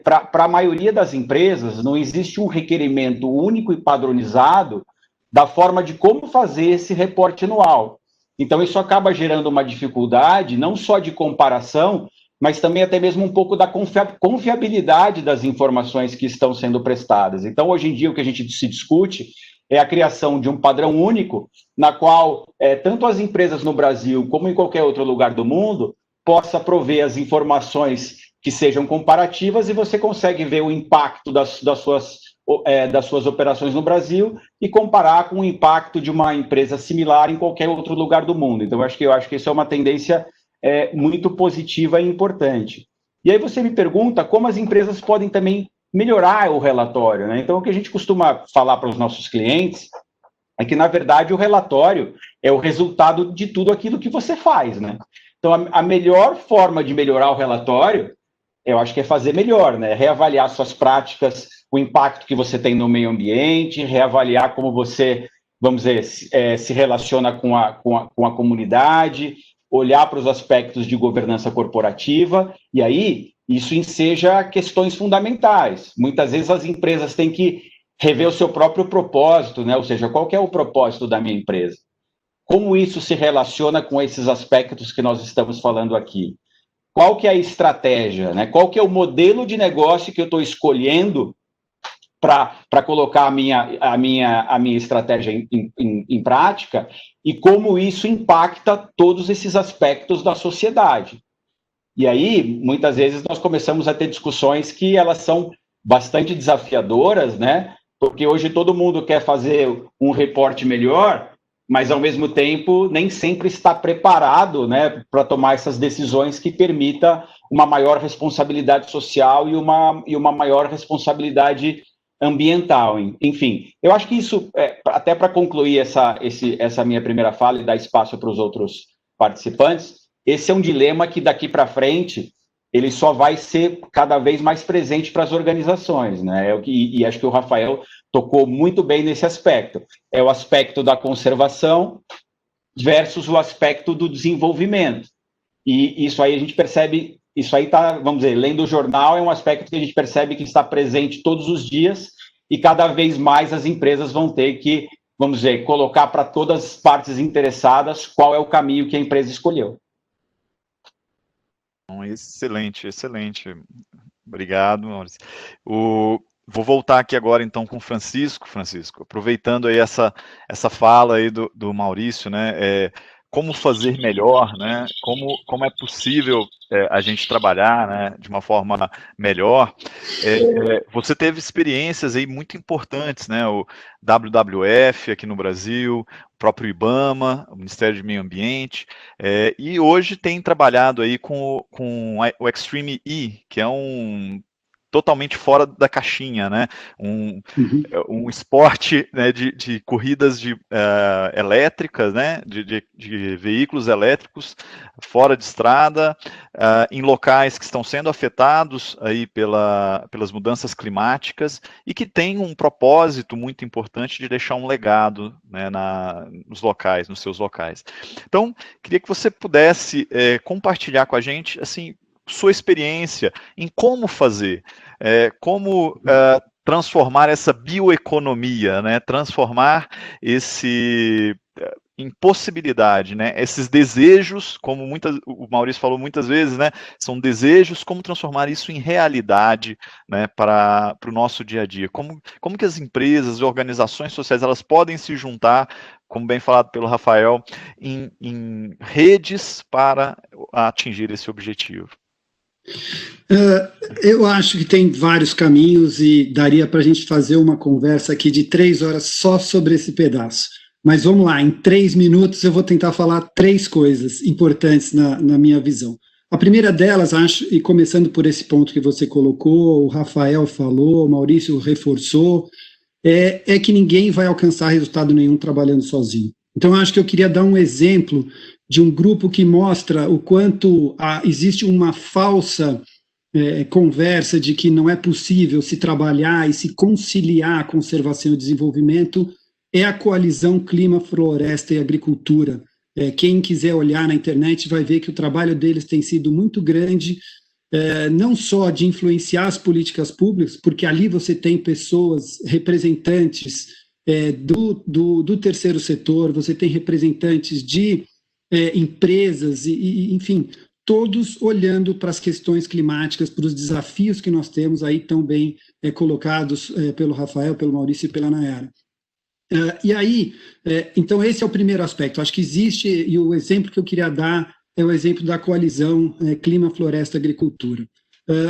para a maioria das empresas, não existe um requerimento único e padronizado da forma de como fazer esse reporte anual. Então, isso acaba gerando uma dificuldade, não só de comparação, mas também até mesmo um pouco da confiabilidade das informações que estão sendo prestadas. Então, hoje em dia, o que a gente se discute é a criação de um padrão único, na qual tanto as empresas no Brasil, como em qualquer outro lugar do mundo, possa prover as informações que sejam comparativas, e você consegue ver o impacto das suas operações no Brasil e comparar com o impacto de uma empresa similar em qualquer outro lugar do mundo. Então, eu acho que isso é uma tendência muito positiva e importante. E aí você me pergunta como as empresas podem também melhorar o relatório, né? Então, o que a gente costuma falar para os nossos clientes é que, na verdade, o relatório é o resultado de tudo aquilo que você faz, né? Então, a melhor forma de melhorar o relatório, eu acho que é fazer melhor, né? Reavaliar suas práticas, o impacto que você tem no meio ambiente, reavaliar como você vamos dizer, se relaciona com a comunidade, olhar para os aspectos de governança corporativa, e aí isso enseja questões fundamentais. Muitas vezes as empresas têm que rever o seu próprio propósito, né? Ou seja, qual que é o propósito da minha empresa? Como isso se relaciona com esses aspectos que nós estamos falando aqui? Qual que é a estratégia, né? Qual que é o modelo de negócio que eu estou escolhendo para colocar a minha estratégia em prática, e como isso impacta todos esses aspectos da sociedade. E aí, muitas vezes, nós começamos a ter discussões que elas são bastante desafiadoras, né? Porque hoje todo mundo quer fazer um reporte melhor, mas, ao mesmo tempo, nem sempre está preparado, né, para tomar essas decisões que permita uma maior responsabilidade social e uma maior responsabilidade ambiental. Enfim, eu acho que isso, até para concluir essa minha primeira fala e dar espaço para os outros participantes, esse é um dilema que daqui para frente ele só vai ser cada vez mais presente para as organizações, né? E acho que o Rafael tocou muito bem nesse aspecto. É o aspecto da conservação versus o aspecto do desenvolvimento. E isso aí a gente percebe, isso aí está, vamos dizer, lendo o jornal, é um aspecto que a gente percebe que está presente todos os dias, e cada vez mais as empresas vão ter que, vamos dizer, colocar para todas as partes interessadas qual é o caminho que a empresa escolheu. Excelente, excelente. Obrigado, Maurício. Vou voltar aqui agora, então, com o Francisco, aproveitando aí essa fala aí do Maurício, né, como fazer melhor, né, como é possível a gente trabalhar, né, de uma forma melhor. Você teve experiências aí muito importantes, né, o WWF aqui no Brasil, o próprio IBAMA, o Ministério do Meio Ambiente, e hoje tem trabalhado aí com o Extreme E, que é totalmente fora da caixinha, né? Um esporte, né, de corridas elétricas, né? De veículos elétricos fora de estrada, em locais que estão sendo afetados aí pelas mudanças climáticas, e que tem um propósito muito importante de deixar um legado, né, nos seus locais. Então, queria que você pudesse compartilhar com a gente, assim, sua experiência em como fazer, como transformar essa bioeconomia, né? Transformar em possibilidade, né? Esses desejos, como o Maurício falou muitas vezes, né? São desejos, como transformar isso em realidade, né? Para o nosso dia a dia. Como que as empresas e organizações sociais elas podem se juntar, como bem falado pelo Rafael, em redes para atingir esse objetivo? Eu acho que tem vários caminhos e daria para a gente fazer uma conversa aqui de 3 horas só sobre esse pedaço. Mas vamos lá, em 3 minutos eu vou tentar falar 3 coisas importantes na minha visão. A primeira delas, acho, e começando por esse ponto que você colocou, o Rafael falou, o Maurício reforçou, é que ninguém vai alcançar resultado nenhum trabalhando sozinho. Então, acho que eu queria dar um exemplo de um grupo que mostra o quanto existe uma falsa conversa de que não é possível se trabalhar e se conciliar a conservação e desenvolvimento, é a coalizão Clima, Floresta e Agricultura. Quem quiser olhar na internet vai ver que o trabalho deles tem sido muito grande, não só de influenciar as políticas públicas, porque ali você tem pessoas, representantes do terceiro setor, você tem representantes de empresas, enfim, todos olhando para as questões climáticas, para os desafios que nós temos aí tão bem colocados pelo Rafael, pelo Maurício e pela Nayara. E aí, então esse é o primeiro aspecto. Acho que existe, e o exemplo que eu queria dar é o exemplo da coalizão Clima, Floresta, Agricultura.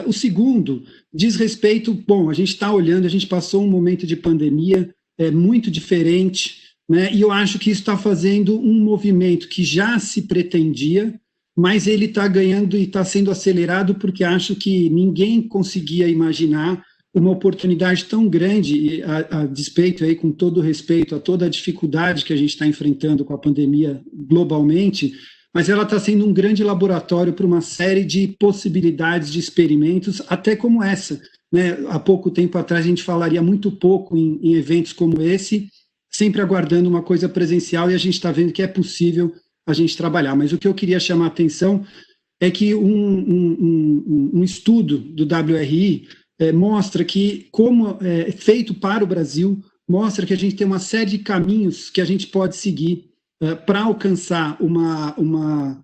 O segundo diz respeito, bom, a gente está olhando, a gente passou um momento de pandemia muito diferente, né, e eu acho que isso está fazendo um movimento que já se pretendia, mas ele está ganhando e está sendo acelerado porque acho que ninguém conseguia imaginar uma oportunidade tão grande, a despeito aí, com todo o respeito a toda a dificuldade que a gente está enfrentando com a pandemia globalmente, mas ela está sendo um grande laboratório para uma série de possibilidades de experimentos, até como essa, né? Há pouco tempo atrás a gente falaria muito pouco em eventos como esse, sempre aguardando uma coisa presencial, e a gente está vendo que é possível a gente trabalhar. Mas o que eu queria chamar a atenção é que um estudo do WRI mostra que, como é feito para o Brasil, mostra que a gente tem uma série de caminhos que a gente pode seguir para alcançar uma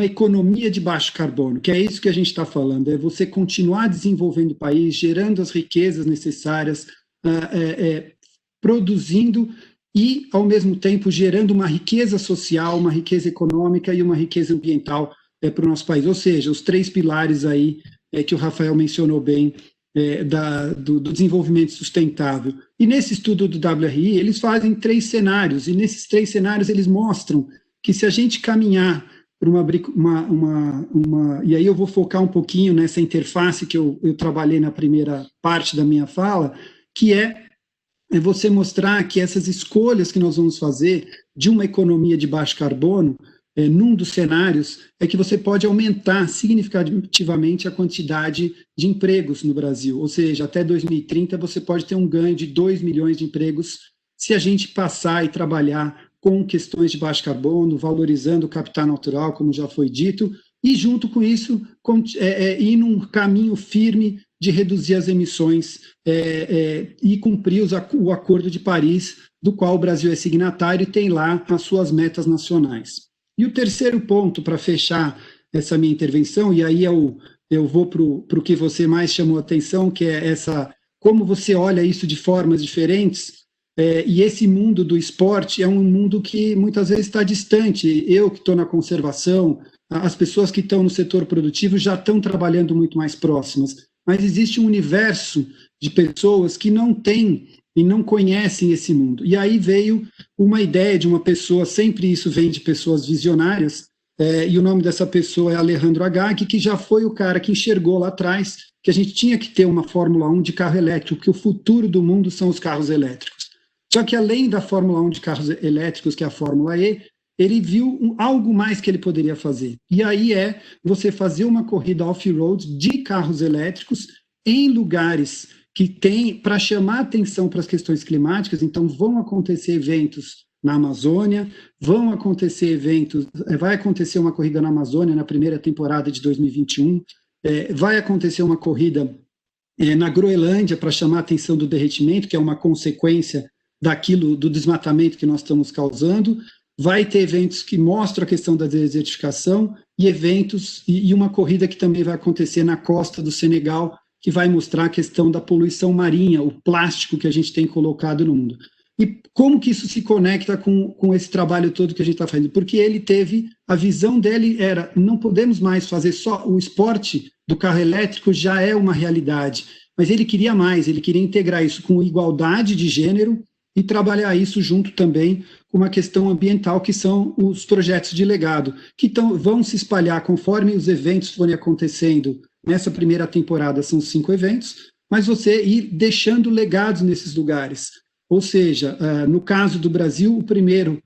economia de baixo carbono, que é isso que a gente está falando, é você continuar desenvolvendo o país, gerando as riquezas necessárias, produzindo e, ao mesmo tempo, gerando uma riqueza social, uma riqueza econômica e uma riqueza ambiental para o nosso país. Ou seja, os 3 pilares aí que o Rafael mencionou bem do desenvolvimento sustentável. E nesse estudo do WRI, eles fazem 3 cenários, e nesses 3 cenários eles mostram que se a gente caminhar para e aí eu vou focar um pouquinho nessa interface que eu trabalhei na primeira parte da minha fala, que é você mostrar que essas escolhas que nós vamos fazer de uma economia de baixo carbono, num dos cenários, é que você pode aumentar significativamente a quantidade de empregos no Brasil. Ou seja, até 2030 você pode ter um ganho de 2 milhões de empregos se a gente passar e trabalhar com questões de baixo carbono, valorizando o capital natural, como já foi dito, e junto com isso, ir num caminho firme de reduzir as emissões e cumprir o Acordo de Paris, do qual o Brasil é signatário e tem lá as suas metas nacionais. E o terceiro ponto, para fechar essa minha intervenção, e aí eu vou para o que você mais chamou a atenção, que é como você olha isso de formas diferentes, e esse mundo do esporte é um mundo que muitas vezes está distante. Eu que estou na conservação, as pessoas que estão no setor produtivo já estão trabalhando muito mais próximas, mas existe um universo de pessoas que não têm e não conhecem esse mundo. E aí veio uma ideia de uma pessoa, sempre isso vem de pessoas visionárias, e o nome dessa pessoa é Alejandro Agag, que já foi o cara que enxergou lá atrás que a gente tinha que ter uma Fórmula 1 de carro elétrico, que o futuro do mundo são os carros elétricos. Só que além da Fórmula 1 de carros elétricos, que é a Fórmula E, ele viu algo mais que ele poderia fazer. E aí você fazer uma corrida off-road de carros elétricos em lugares que tem, para chamar atenção para as questões climáticas. Então vão acontecer eventos na Amazônia, vai acontecer uma corrida na Amazônia na primeira temporada de 2021, vai acontecer uma corrida na Groenlândia para chamar a atenção do derretimento, que é uma consequência do desmatamento que nós estamos causando, vai ter eventos que mostram a questão da desertificação e uma corrida que também vai acontecer na costa do Senegal, que vai mostrar a questão da poluição marinha, o plástico que a gente tem colocado no mundo. E como que isso se conecta com esse trabalho todo que a gente está fazendo? Porque a visão dele era, não podemos mais fazer só o esporte do carro elétrico, já é uma realidade, mas ele queria mais, ele queria integrar isso com igualdade de gênero e trabalhar isso junto também com uma questão ambiental, que são os projetos de legado, que vão se espalhar conforme os eventos forem acontecendo. Nessa primeira temporada são 5 eventos, mas você ir deixando legados nesses lugares. Ou seja, no caso do Brasil, o primeiro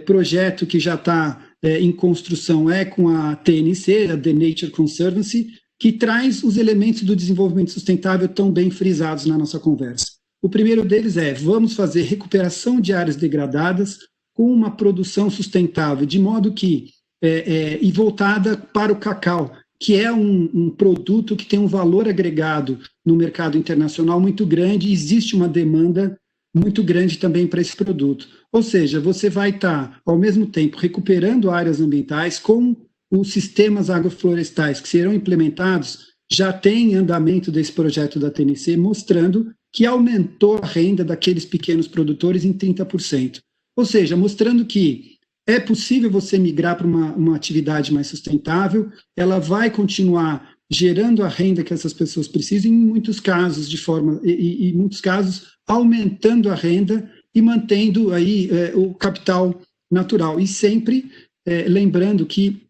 projeto que já está em construção é com a TNC, a The Nature Conservancy, que traz os elementos do desenvolvimento sustentável tão bem frisados na nossa conversa. O primeiro deles vamos fazer recuperação de áreas degradadas com uma produção sustentável, de modo que, e voltada para o cacau, que é um produto que tem um valor agregado no mercado internacional muito grande, e existe uma demanda muito grande também para esse produto. Ou seja, você vai estar, ao mesmo tempo, recuperando áreas ambientais com os sistemas agroflorestais que serão implementados. Já tem andamento desse projeto da TNC, mostrando que aumentou a renda daqueles pequenos produtores em 30%. Ou seja, mostrando que é possível você migrar para uma atividade mais sustentável, ela vai continuar gerando a renda que essas pessoas precisam, em muitos casos, em muitos casos, aumentando a renda e mantendo aí o capital natural. E sempre lembrando que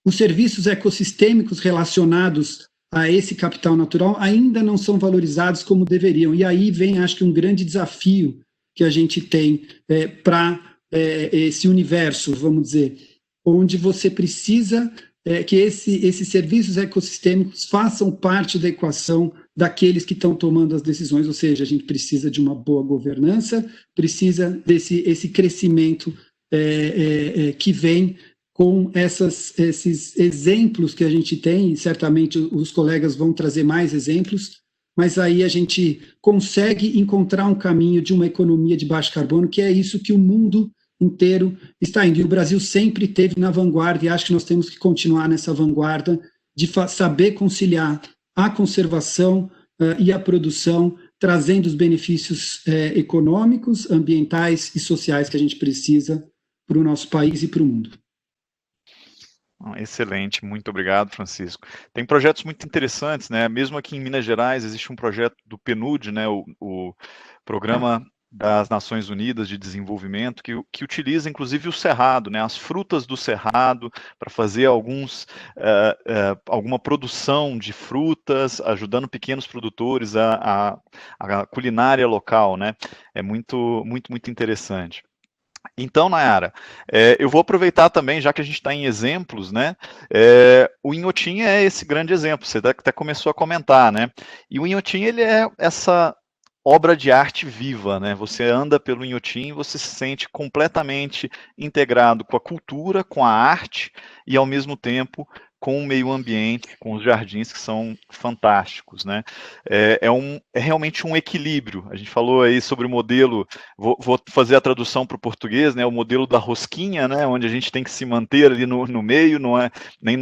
os serviços ecossistêmicos relacionados a esse capital natural ainda não são valorizados como deveriam. E aí vem, acho que, um grande desafio que a gente tem para esse universo, vamos dizer, onde você precisa que esses serviços ecossistêmicos façam parte da equação daqueles que estão tomando as decisões, ou seja, a gente precisa de uma boa governança, precisa esse crescimento que vem com esses exemplos que a gente tem, e certamente os colegas vão trazer mais exemplos, mas aí a gente consegue encontrar um caminho de uma economia de baixo carbono, que é isso que o mundo inteiro está indo. E o Brasil sempre esteve na vanguarda, e acho que nós temos que continuar nessa vanguarda de saber conciliar a conservação e a produção, trazendo os benefícios econômicos, ambientais e sociais que a gente precisa para o nosso país e para o mundo. Excelente, muito obrigado, Francisco. Tem projetos muito interessantes, né? Mesmo aqui em Minas Gerais existe um projeto do PNUD, né? O Programa das Nações Unidas de Desenvolvimento, que utiliza inclusive o cerrado, né? As frutas do cerrado para fazer alguma produção de frutas, ajudando pequenos produtores a culinária local, né? É muito interessante. Então, Nayara, eu vou aproveitar também, já que a gente está em exemplos, né? O Inhotim é esse grande exemplo, você até começou a comentar, né? E o Inhotim, ele é essa obra de arte viva, né? Você anda pelo Inhotim, você se sente completamente integrado com a cultura, com a arte e, ao mesmo tempo, com o meio ambiente, com os jardins que são fantásticos, né? É realmente um equilíbrio. A gente falou aí sobre o modelo, vou fazer a tradução para o português, né? O modelo da rosquinha, né? Onde a gente tem que se manter ali no meio, não é nem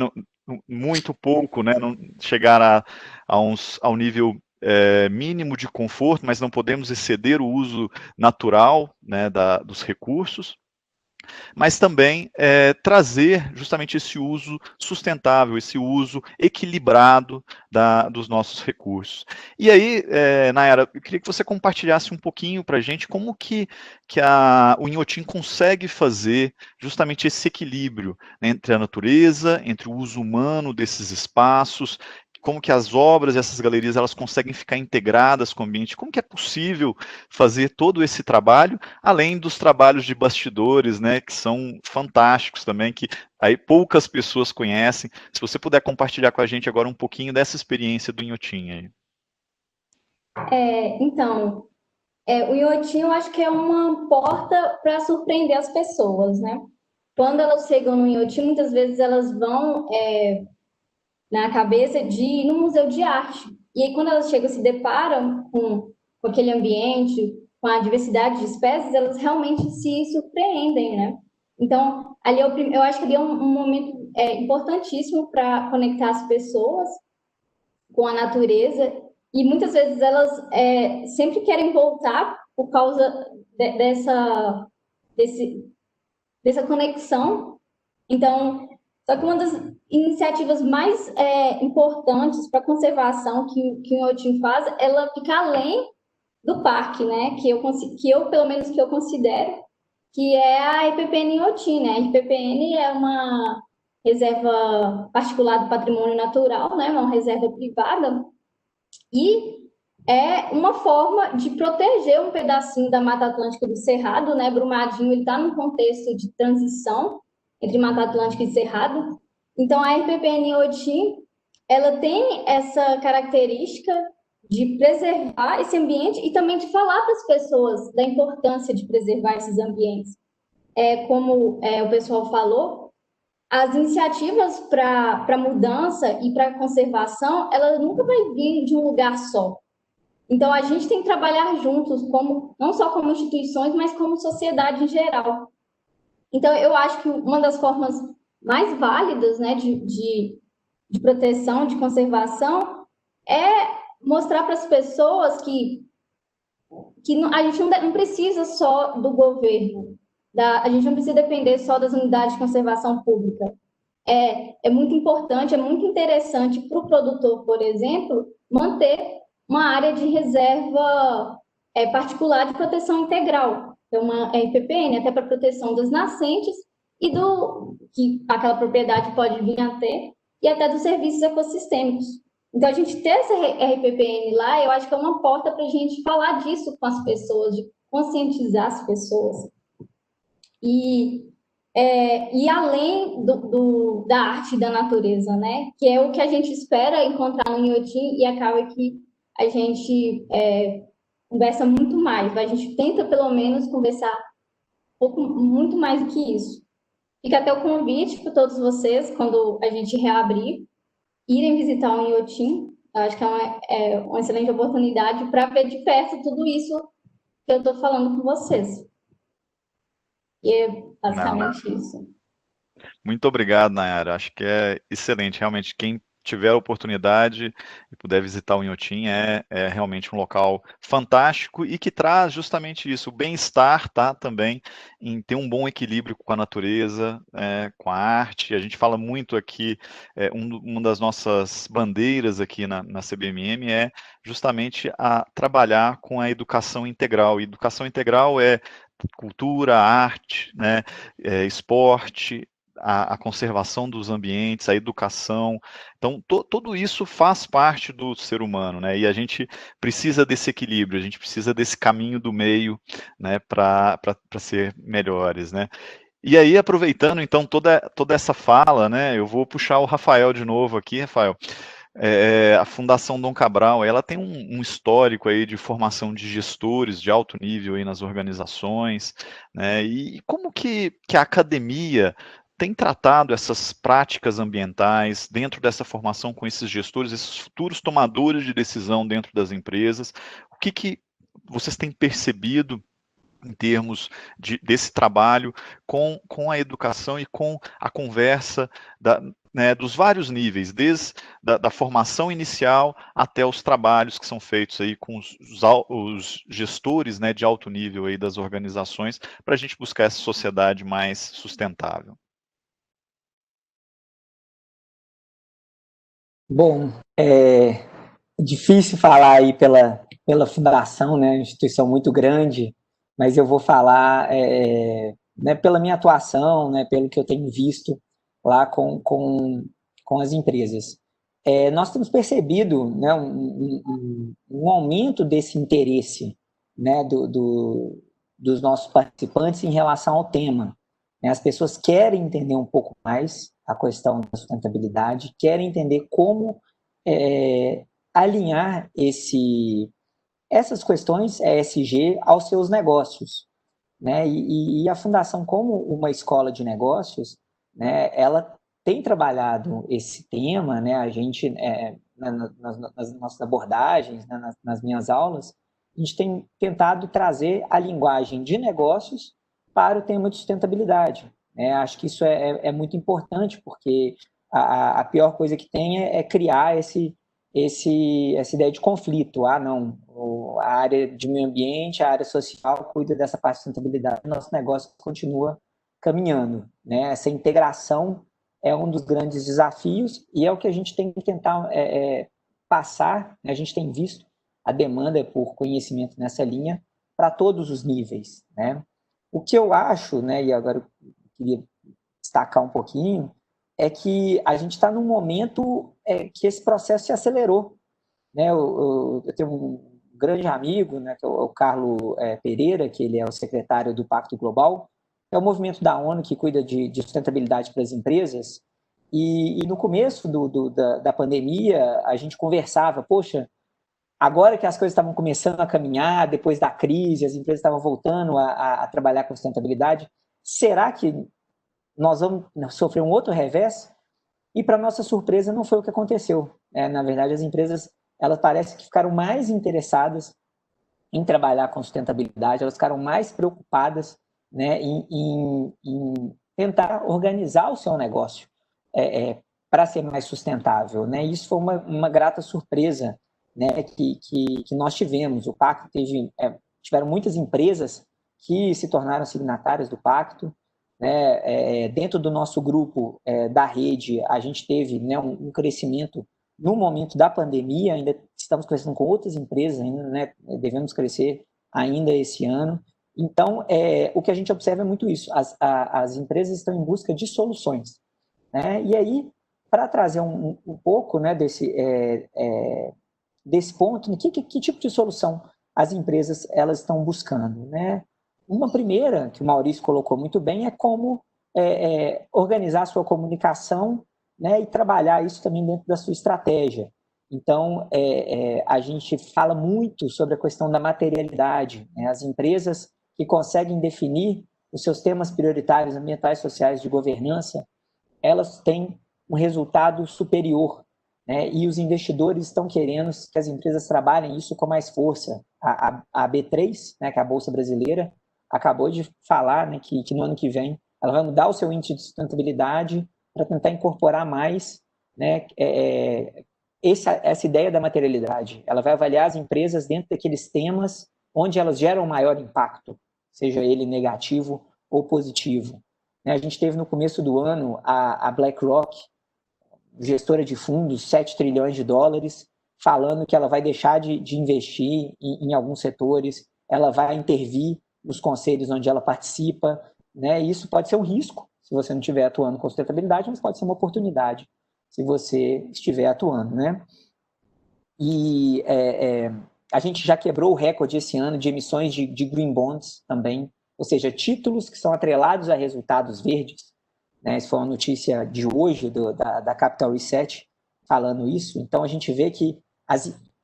muito pouco, né? Não chegar ao nível mínimo de conforto, mas não podemos exceder o uso natural, né, dos recursos, mas também trazer justamente esse uso sustentável, esse uso equilibrado dos nossos recursos. E aí, Nayara, eu queria que você compartilhasse um pouquinho para a gente como que o Inhotim consegue fazer justamente esse equilíbrio, né, entre a natureza, entre o uso humano desses espaços, como que as obras e essas galerias elas conseguem ficar integradas com o ambiente, como que é possível fazer todo esse trabalho, além dos trabalhos de bastidores, né, que são fantásticos também, que aí poucas pessoas conhecem. Se você puder compartilhar com a gente agora um pouquinho dessa experiência do Inhotim aí. Então, o Inhotim eu acho que é uma porta para surpreender as pessoas, né? Quando elas chegam no Inhotim, muitas vezes elas vão na cabeça de ir no museu de arte. E aí, quando elas chegam e se deparam com aquele ambiente, com a diversidade de espécies, elas realmente se surpreendem, né? Então, ali eu acho que ali é um momento importantíssimo para conectar as pessoas com a natureza, e muitas vezes elas sempre querem voltar por causa dessa conexão. Então, só que uma das iniciativas mais importantes para a conservação que o Inhotim faz, ela fica além do parque, né? Pelo menos, que eu considero, que é a IPPN Inhotim, né? A IPPN é uma reserva particular do patrimônio natural, né? Uma reserva privada, e é uma forma de proteger um pedacinho da Mata Atlântica do Cerrado, né? Brumadinho, ele está num contexto de transição entre Mata Atlântica e Cerrado. Então, a RPPN Inhotim, ela tem essa característica de preservar esse ambiente e também de falar para as pessoas da importância de preservar esses ambientes. Como o pessoal falou, as iniciativas para mudança e para conservação, ela nunca vai vir de um lugar só. Então, a gente tem que trabalhar juntos, não só como instituições, mas como sociedade em geral. Então, eu acho que uma das formas mais válidas, né, de proteção, de conservação, é mostrar para as pessoas que a gente não precisa só do governo, a gente não precisa depender só das unidades de conservação pública. É muito importante, é muito interessante para o produtor, por exemplo, manter uma área de reserva particular de proteção integral, então uma RPPN, até para proteção das nascentes e que aquela propriedade pode vir a ter, e até dos serviços ecossistêmicos. Então, a gente ter essa RPPN lá, eu acho que é uma porta para a gente falar disso com as pessoas, de conscientizar as pessoas. E além da arte e da natureza, né? Que é o que a gente espera encontrar no Inhotim, e acaba que a gente conversa muito mais, a gente tenta pelo menos conversar um pouco, muito mais do que isso. Fica até o convite para todos vocês, quando a gente reabrir, irem visitar o Inhotim. Eu acho que é uma excelente oportunidade para ver de perto tudo isso que eu estou falando com vocês. E é Não, basicamente isso. muito obrigado, Nayara. Acho que é excelente. Realmente, quem tiver a oportunidade e puder visitar o Inhotim é realmente um local fantástico e que traz justamente isso, o bem-estar, tá? Também em ter um bom equilíbrio com a natureza, com a arte. A gente fala muito aqui, uma das nossas bandeiras aqui na CBMM é justamente a trabalhar com a educação integral. E educação integral é cultura, arte, né, esporte, a conservação dos ambientes, a educação. Então, tudo isso faz parte do ser humano, né? E a gente precisa desse equilíbrio, a gente precisa desse caminho do meio, né, para ser melhores, né? E aí, aproveitando então toda essa fala, né, eu vou puxar o Rafael de novo aqui, Rafael. A Fundação Dom Cabral, ela tem um histórico aí de formação de gestores de alto nível aí nas organizações, né? E como que a academia tem tratado essas práticas ambientais dentro dessa formação com esses gestores, esses futuros tomadores de decisão dentro das empresas? O que vocês têm percebido em termos desse trabalho com a educação e com a conversa né, dos vários níveis, desde da formação inicial até os trabalhos que são feitos aí com os gestores, né, de alto nível aí das organizações, para a gente buscar essa sociedade mais sustentável. Bom, é difícil falar aí pela fundação, né, instituição muito grande, mas eu vou falar né, pela minha atuação, né, pelo que eu tenho visto lá com as empresas. Nós temos percebido, né, um aumento desse interesse, né, dos nossos participantes em relação ao tema. As pessoas querem entender um pouco mais a questão da sustentabilidade, querem entender como alinhar essas questões ESG aos seus negócios, né? E a fundação, como uma escola de negócios, né, ela tem trabalhado esse tema, né? A gente nas nossas abordagens, né, nas minhas aulas, a gente tem tentado trazer a linguagem de negócios para o tema de sustentabilidade, né? Acho que isso é muito importante, porque a pior coisa que tem é criar essa ideia de conflito. Ah, não, a área de meio ambiente, a área social cuida dessa parte de sustentabilidade, nosso negócio continua caminhando, né? Essa integração é um dos grandes desafios e é o que a gente tem que tentar passar, né? A gente tem visto a demanda por conhecimento nessa linha para todos os níveis, né? O que eu acho, né, e agora eu queria destacar um pouquinho, é que a gente está num momento que esse processo se acelerou, né? Eu tenho um grande amigo, né, que é o Carlos Pereira, que ele é o secretário do Pacto Global, é o movimento da ONU que cuida de sustentabilidade para as empresas, e no começo da pandemia a gente conversava, poxa, agora que as coisas estavam começando a caminhar, depois da crise, as empresas estavam voltando a trabalhar com sustentabilidade, será que nós vamos sofrer um outro revés? E, para nossa surpresa, não foi o que aconteceu. Na verdade, as empresas, elas parecem que ficaram mais interessadas em trabalhar com sustentabilidade, elas ficaram mais preocupadas, né, em tentar organizar o seu negócio para ser mais sustentável, né? Isso foi uma grata surpresa, né, que nós tivemos. O Pacto tiveram muitas empresas que se tornaram signatárias do Pacto, né? Dentro do nosso grupo da rede, a gente teve, né, um crescimento no momento da pandemia, ainda estamos crescendo com outras empresas, ainda, né, devemos crescer ainda esse ano. Então, o que a gente observa é muito isso, as empresas estão em busca de soluções, né? E aí, para trazer um pouco, né, desse ponto, né, que tipo de solução as empresas elas estão buscando, né? Uma primeira, que o Maurício colocou muito bem, é como organizar a sua comunicação, né, e trabalhar isso também dentro da sua estratégia. Então, a gente fala muito sobre a questão da materialidade, né? As empresas que conseguem definir os seus temas prioritários ambientais, sociais, de governança, elas têm um resultado superior, né? E os investidores estão querendo que as empresas trabalhem isso com mais força. A B3, né, que é a Bolsa Brasileira, acabou de falar, né, que no ano que vem ela vai mudar o seu índice de sustentabilidade para tentar incorporar mais, né, essa ideia da materialidade. Ela vai avaliar as empresas dentro daqueles temas onde elas geram maior impacto, seja ele negativo ou positivo. A gente teve no começo do ano a BlackRock, gestora de fundos, 7 trilhões de dólares, falando que ela vai deixar de investir em alguns setores, ela vai intervir nos conselhos onde ela participa, né? E isso pode ser um risco se você não estiver atuando com sustentabilidade, mas pode ser uma oportunidade se você estiver atuando, né? E a gente já quebrou o recorde esse ano de emissões de green bonds também, ou seja, títulos que são atrelados a resultados verdes, né? Isso foi uma notícia de hoje da Capital Research falando isso. Então a gente vê que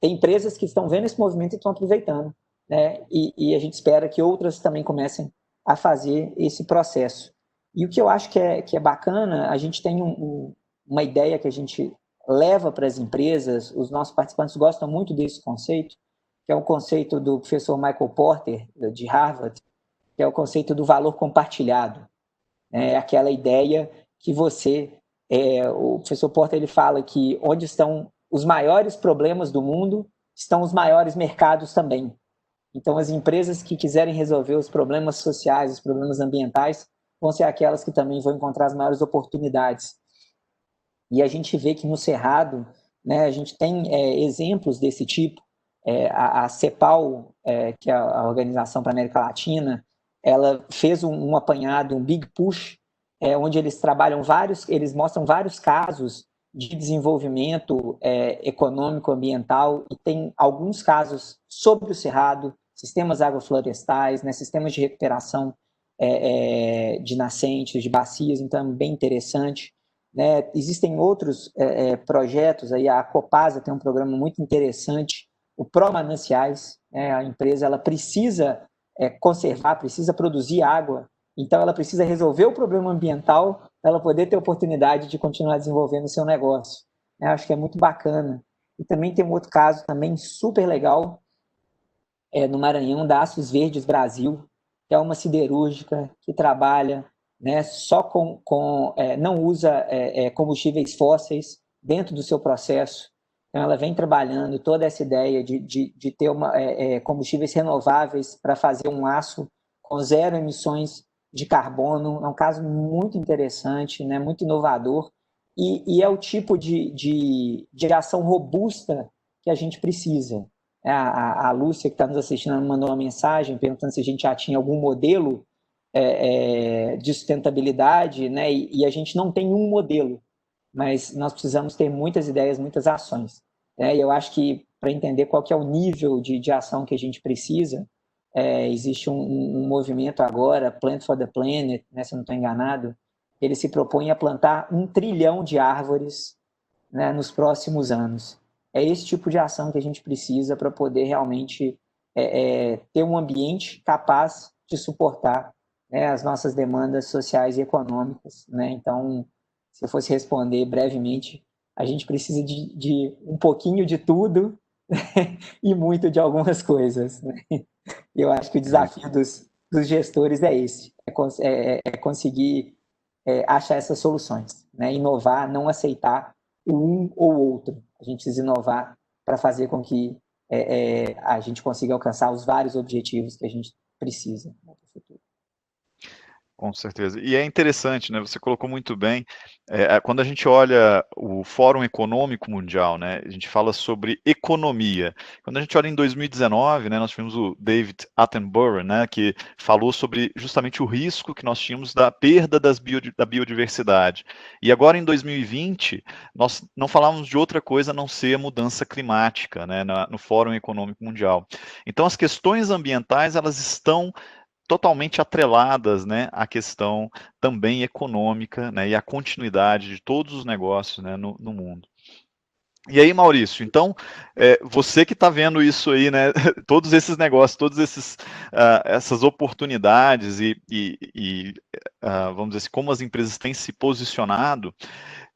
tem empresas que estão vendo esse movimento e estão aproveitando, né? E a gente espera que outras também comecem a fazer esse processo. E o que eu acho que é bacana, a gente tem uma ideia que a gente leva para as empresas, os nossos participantes gostam muito desse conceito, que é o conceito do professor Michael Porter, de Harvard, que é o conceito do valor compartilhado. É aquela ideia que o professor Porter ele fala que onde estão os maiores problemas do mundo, estão os maiores mercados também. Então, as empresas que quiserem resolver os problemas sociais, os problemas ambientais, vão ser aquelas que também vão encontrar as maiores oportunidades. E a gente vê que no Cerrado, né, a gente tem exemplos desse tipo. A CEPAL, que é a Organização para a América Latina, ela fez um apanhado, um big push, onde eles eles mostram vários casos de desenvolvimento econômico, ambiental, e tem alguns casos sobre o Cerrado, sistemas agroflorestais, né, sistemas de recuperação de nascentes, de bacias, então é bem interessante. Né? Existem outros projetos, aí a Copasa tem um programa muito interessante, o Pró-Mananciais, né? A empresa ela precisa conservar, precisa produzir água, então ela precisa resolver o problema ambiental para ela poder ter oportunidade de continuar desenvolvendo o seu negócio. Eu acho que é muito bacana. E também tem um outro caso também super legal, no Maranhão, da Aços Verdes Brasil, que é uma siderúrgica que trabalha, né, só não usa combustíveis fósseis dentro do seu processo. Então, ela vem trabalhando toda essa ideia de ter combustíveis renováveis para fazer um aço com 0 emissões de carbono. É um caso muito interessante, né, muito inovador, e é o tipo de ação robusta que a gente precisa. A Lúcia, que está nos assistindo, mandou uma mensagem perguntando se a gente já tinha algum modelo de sustentabilidade, né? E a gente não tem um modelo, mas nós precisamos ter muitas ideias, muitas ações. E eu acho que, para entender qual que é o nível de ação que a gente precisa, existe um movimento agora, Plant for the Planet, né, se eu não estou enganado, ele se propõe a plantar 1 trilhão de árvores, né, nos próximos anos. É esse tipo de ação que a gente precisa para poder realmente ter um ambiente capaz de suportar, né, as nossas demandas sociais e econômicas. Né? Então, se eu fosse responder brevemente, a gente precisa de um pouquinho de tudo e muito de algumas coisas. Né? Eu acho que o desafio dos gestores é esse, conseguir achar essas soluções, né? Inovar, não aceitar um ou outro. A gente precisa inovar para fazer com que a gente consiga alcançar os vários objetivos que a gente precisa no futuro. Com certeza. E é interessante, né? Você colocou muito bem. Quando a gente olha o Fórum Econômico Mundial, né? A gente fala sobre economia. Quando a gente olha em 2019, né? Nós tivemos o David Attenborough, né? Que falou sobre justamente o risco que nós tínhamos da perda da biodiversidade. E agora em 2020, nós não falávamos de outra coisa a não ser a mudança climática, né? No Fórum Econômico Mundial. Então, as questões ambientais, elas estão totalmente atreladas, né, à questão também econômica, né, e à continuidade de todos os negócios, né, no mundo. E aí, Maurício, então, você que está vendo isso aí, né, todos esses negócios, essas oportunidades vamos dizer assim, como as empresas têm se posicionado,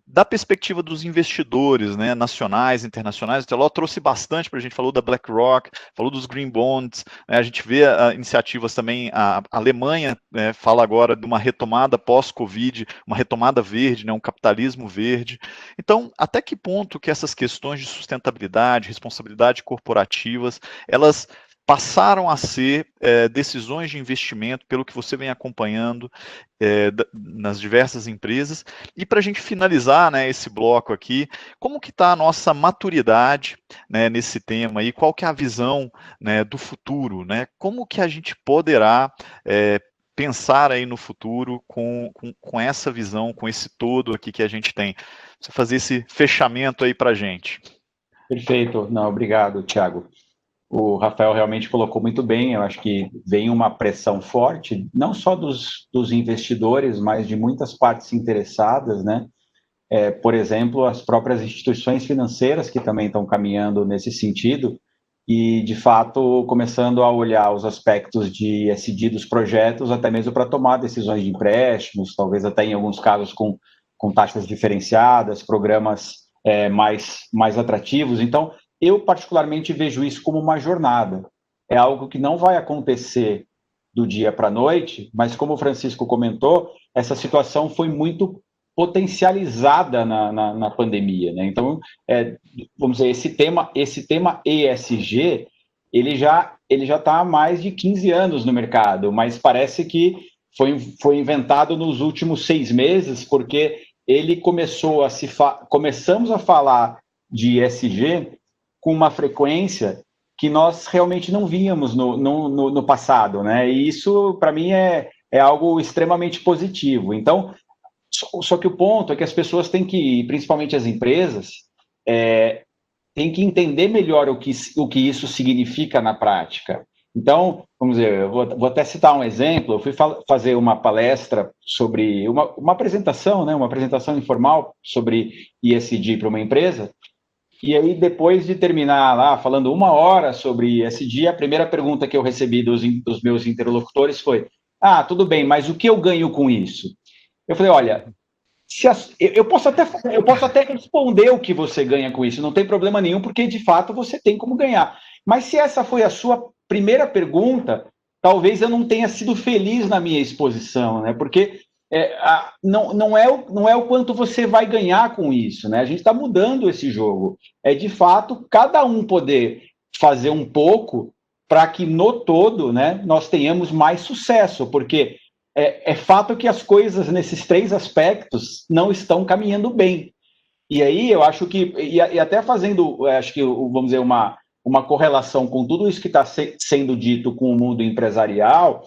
da perspectiva dos investidores, né, nacionais, internacionais, o Teló trouxe bastante para a gente, falou da BlackRock, falou dos Green Bonds, né, a gente vê iniciativas também, a Alemanha, né, fala agora de uma retomada pós-Covid, uma retomada verde, né, um capitalismo verde. Então, até que ponto que essas questões de sustentabilidade, responsabilidade corporativas, elas passaram a ser decisões de investimento, pelo que você vem acompanhando nas diversas empresas. E para a gente finalizar, né, esse bloco aqui, como que está a nossa maturidade, né, nesse tema aí? Qual que é a visão, né, do futuro, né? Como que a gente poderá pensar aí no futuro com essa visão, com esse todo aqui que a gente tem? Você fazer esse fechamento aí para a gente. Perfeito. Não, obrigado, Thiago. O Rafael realmente colocou muito bem. Eu acho que vem uma pressão forte, não só dos investidores, mas de muitas partes interessadas, né? Por exemplo, as próprias instituições financeiras que também estão caminhando nesse sentido e, de fato, começando a olhar os aspectos de ESG dos projetos, até mesmo para tomar decisões de empréstimos, talvez até em alguns casos com taxas diferenciadas, programas mais atrativos. Então, eu particularmente vejo isso como uma jornada. É algo que não vai acontecer do dia para a noite, mas como o Francisco comentou, essa situação foi muito potencializada na pandemia, né? Então, vamos dizer, esse tema ESG, ele já está há mais de 15 anos no mercado, mas parece que foi inventado nos últimos 6 meses, porque ele começamos a falar de ESG com uma frequência que nós realmente não víamos no passado, né? E isso, para mim, é algo extremamente positivo. Então, só que o ponto é que as pessoas têm que, principalmente as empresas, têm que entender melhor o que isso significa na prática. Então, vamos dizer, eu vou até citar um exemplo. Eu fui fazer uma palestra sobre uma apresentação, né, uma apresentação informal sobre ESG para uma empresa. E aí, depois de terminar lá, falando 1 hora sobre ESG, a primeira pergunta que eu recebi dos meus interlocutores foi: tudo bem, mas o que eu ganho com isso? Eu falei, olha, eu posso até responder o que você ganha com isso, não tem problema nenhum, porque de fato você tem como ganhar. Mas se essa foi a sua primeira pergunta, talvez eu não tenha sido feliz na minha exposição, né? Porque não é o quanto você vai ganhar com isso, né? A gente está mudando esse jogo. É de fato cada um poder fazer um pouco para que no todo, né, nós tenhamos mais sucesso, porque é fato que as coisas nesses 3 aspectos não estão caminhando bem. E aí eu acho que, e até fazendo, acho que, vamos dizer, uma correlação com tudo isso que está sendo dito com o mundo empresarial,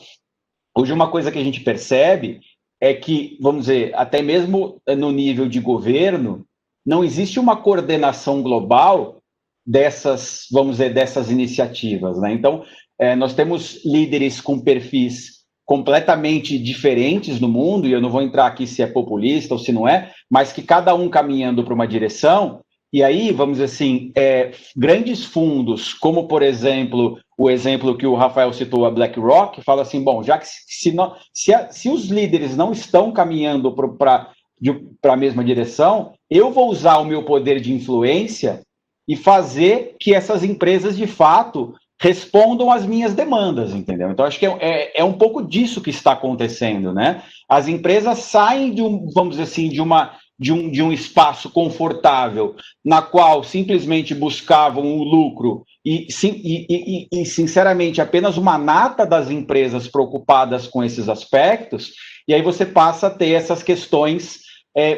hoje uma coisa que a gente percebe é que, vamos dizer, até mesmo no nível de governo, não existe uma coordenação global dessas, vamos dizer, dessas iniciativas, né? Então, nós temos líderes com perfis completamente diferentes no mundo, e eu não vou entrar aqui se é populista ou se não é, mas que cada um caminhando para uma direção, e aí, vamos dizer assim, grandes fundos, como, por exemplo, o exemplo que o Rafael citou, a BlackRock, fala assim, bom, já que se os líderes não estão caminhando para a mesma direção, eu vou usar o meu poder de influência e fazer que essas empresas, de fato, respondam às minhas demandas, entendeu? Então, acho que é um pouco disso que está acontecendo, né? As empresas saem vamos dizer assim, de um espaço confortável, na qual simplesmente buscavam o lucro e, sinceramente, apenas uma nata das empresas preocupadas com esses aspectos, e aí você passa a ter essas questões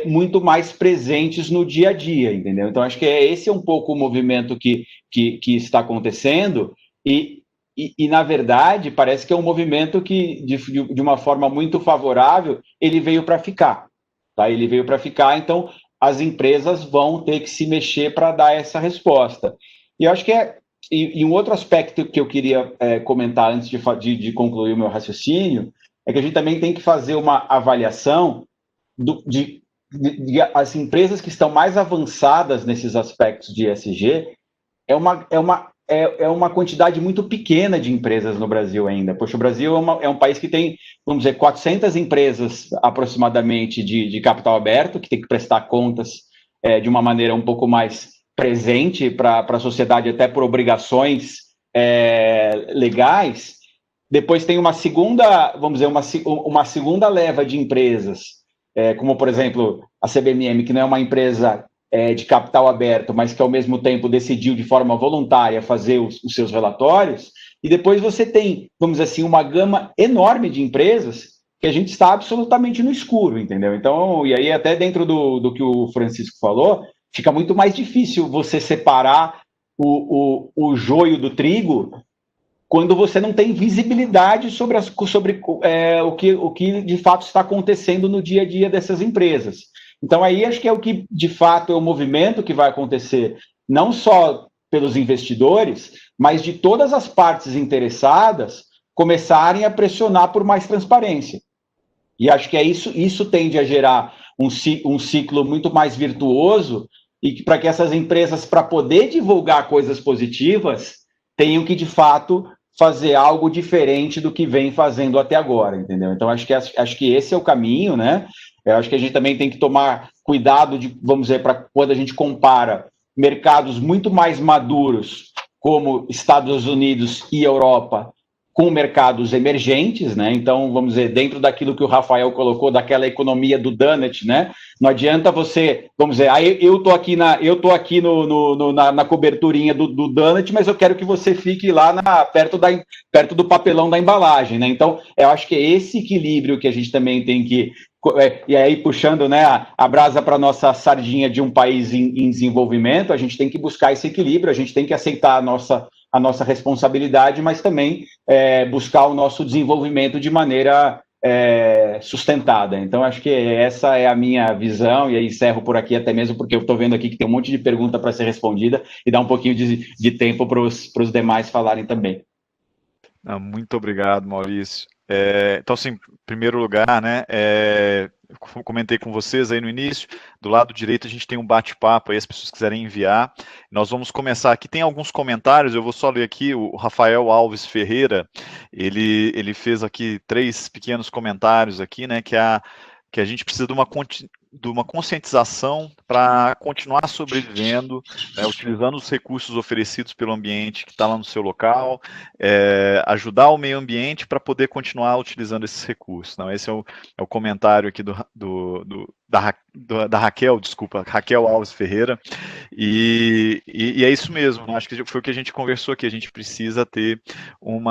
muito mais presentes no dia a dia, entendeu? Então, acho que esse é um pouco o movimento que está acontecendo, e, na verdade, parece que é um movimento que, de uma forma muito favorável, ele veio para ficar. Tá? Ele veio para ficar, então as empresas vão ter que se mexer para dar essa resposta. E eu acho que e um outro aspecto que eu queria comentar antes de concluir o meu raciocínio, é que a gente também tem que fazer uma avaliação de as empresas que estão mais avançadas nesses aspectos de ESG é uma quantidade muito pequena de empresas no Brasil ainda. Poxa, o Brasil é um país que tem, vamos dizer, 400 empresas aproximadamente de capital aberto, que tem que prestar contas de uma maneira um pouco mais presente para a sociedade, até por obrigações legais. Depois tem uma segunda, vamos dizer, uma segunda leva de empresas, como, por exemplo, a CBMM, que não é uma empresa de capital aberto, mas que, ao mesmo tempo, decidiu de forma voluntária fazer os seus relatórios. E depois você tem, vamos dizer assim, uma gama enorme de empresas que a gente está absolutamente no escuro, entendeu? Então, e aí até dentro do que o Francisco falou, fica muito mais difícil você separar o joio do trigo quando você não tem visibilidade sobre o que de fato está acontecendo no dia a dia dessas empresas. Então, aí acho que é o que, de fato, é o movimento que vai acontecer, não só pelos investidores, mas de todas as partes interessadas começarem a pressionar por mais transparência. E acho que isso tende a gerar um ciclo muito mais virtuoso e para que essas empresas, para poder divulgar coisas positivas, tenham que, de fato, fazer algo diferente do que vem fazendo até agora, entendeu? Então, acho que esse é o caminho, né? Eu acho que a gente também tem que tomar cuidado vamos dizer, para quando a gente compara mercados muito mais maduros, como Estados Unidos e Europa, com mercados emergentes, né? Então, vamos dizer, dentro daquilo que o Rafael colocou, daquela economia do donut, né? Não adianta você, vamos dizer, eu tô aqui na coberturinha do donut, mas eu quero que você fique lá perto do papelão da embalagem, né? Então, eu acho que é esse equilíbrio que a gente também tem que e aí puxando, né, a brasa para nossa sardinha de um país em desenvolvimento, a gente tem que buscar esse equilíbrio, a gente tem que aceitar a nossa responsabilidade, mas também buscar o nosso desenvolvimento de maneira sustentada. Então, acho que essa é a minha visão, e aí encerro por aqui, até mesmo porque eu estou vendo aqui que tem um monte de pergunta para ser respondida, e dá um pouquinho de tempo para os demais falarem também. Muito obrigado, Maurício. Então, assim, em primeiro lugar, né, eu comentei com vocês aí no início, do lado direito a gente tem um bate-papo aí, as pessoas quiserem enviar. Nós vamos começar aqui, tem alguns comentários, eu vou só ler aqui, o Rafael Alves Ferreira, ele fez aqui 3 pequenos comentários aqui, né, que a gente precisa de uma conscientização para continuar sobrevivendo, né, utilizando os recursos oferecidos pelo ambiente que está lá no seu local, ajudar o meio ambiente para poder continuar utilizando esses recursos. Não, esse é o comentário aqui da Raquel, desculpa, Raquel Alves Ferreira, e é isso mesmo, né, acho que foi o que a gente conversou aqui, a gente precisa ter um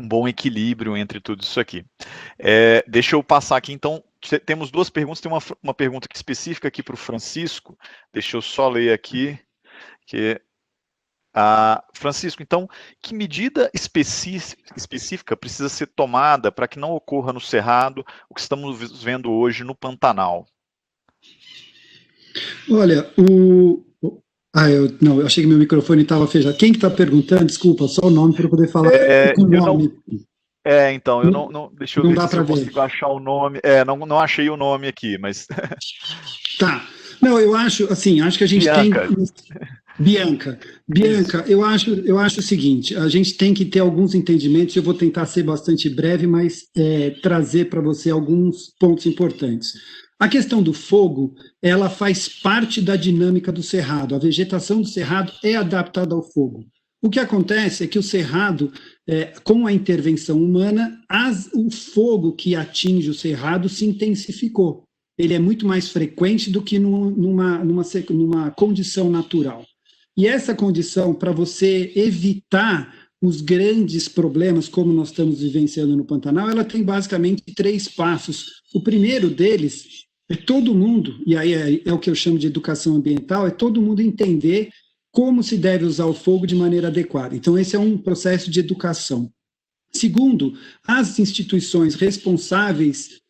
bom equilíbrio entre tudo isso aqui. Deixa eu passar aqui, então, temos 2 perguntas, tem uma pergunta aqui específica aqui para o Francisco, deixa eu só ler aqui, Francisco, então, que medida específica precisa ser tomada para que não ocorra no Cerrado o que estamos vendo hoje no Pantanal? Olha, eu achei que meu microfone estava fechado. Quem que está perguntando? Desculpa, só o nome para eu poder falar com o nome. Então, eu não deixa eu ver se eu consigo achar o nome. Não achei o nome aqui, mas... Tá. Não, eu acho que a gente Bianca. Bianca, eu acho o seguinte, a gente tem que ter alguns entendimentos, eu vou tentar ser bastante breve, mas trazer para você alguns pontos importantes. A questão do fogo, ela faz parte da dinâmica do cerrado. A vegetação do cerrado é adaptada ao fogo. O que acontece é que o cerrado, com a intervenção humana, o fogo que atinge o cerrado se intensificou. Ele é muito mais frequente do que numa condição natural. E essa condição, para você evitar os grandes problemas, como nós estamos vivenciando no Pantanal, ela tem basicamente 3 passos. O primeiro deles é todo mundo, e aí é o que eu chamo de educação ambiental, é todo mundo entender como se deve usar o fogo de maneira adequada. Então, esse é um processo de educação. Segundo, as instituições responsáveis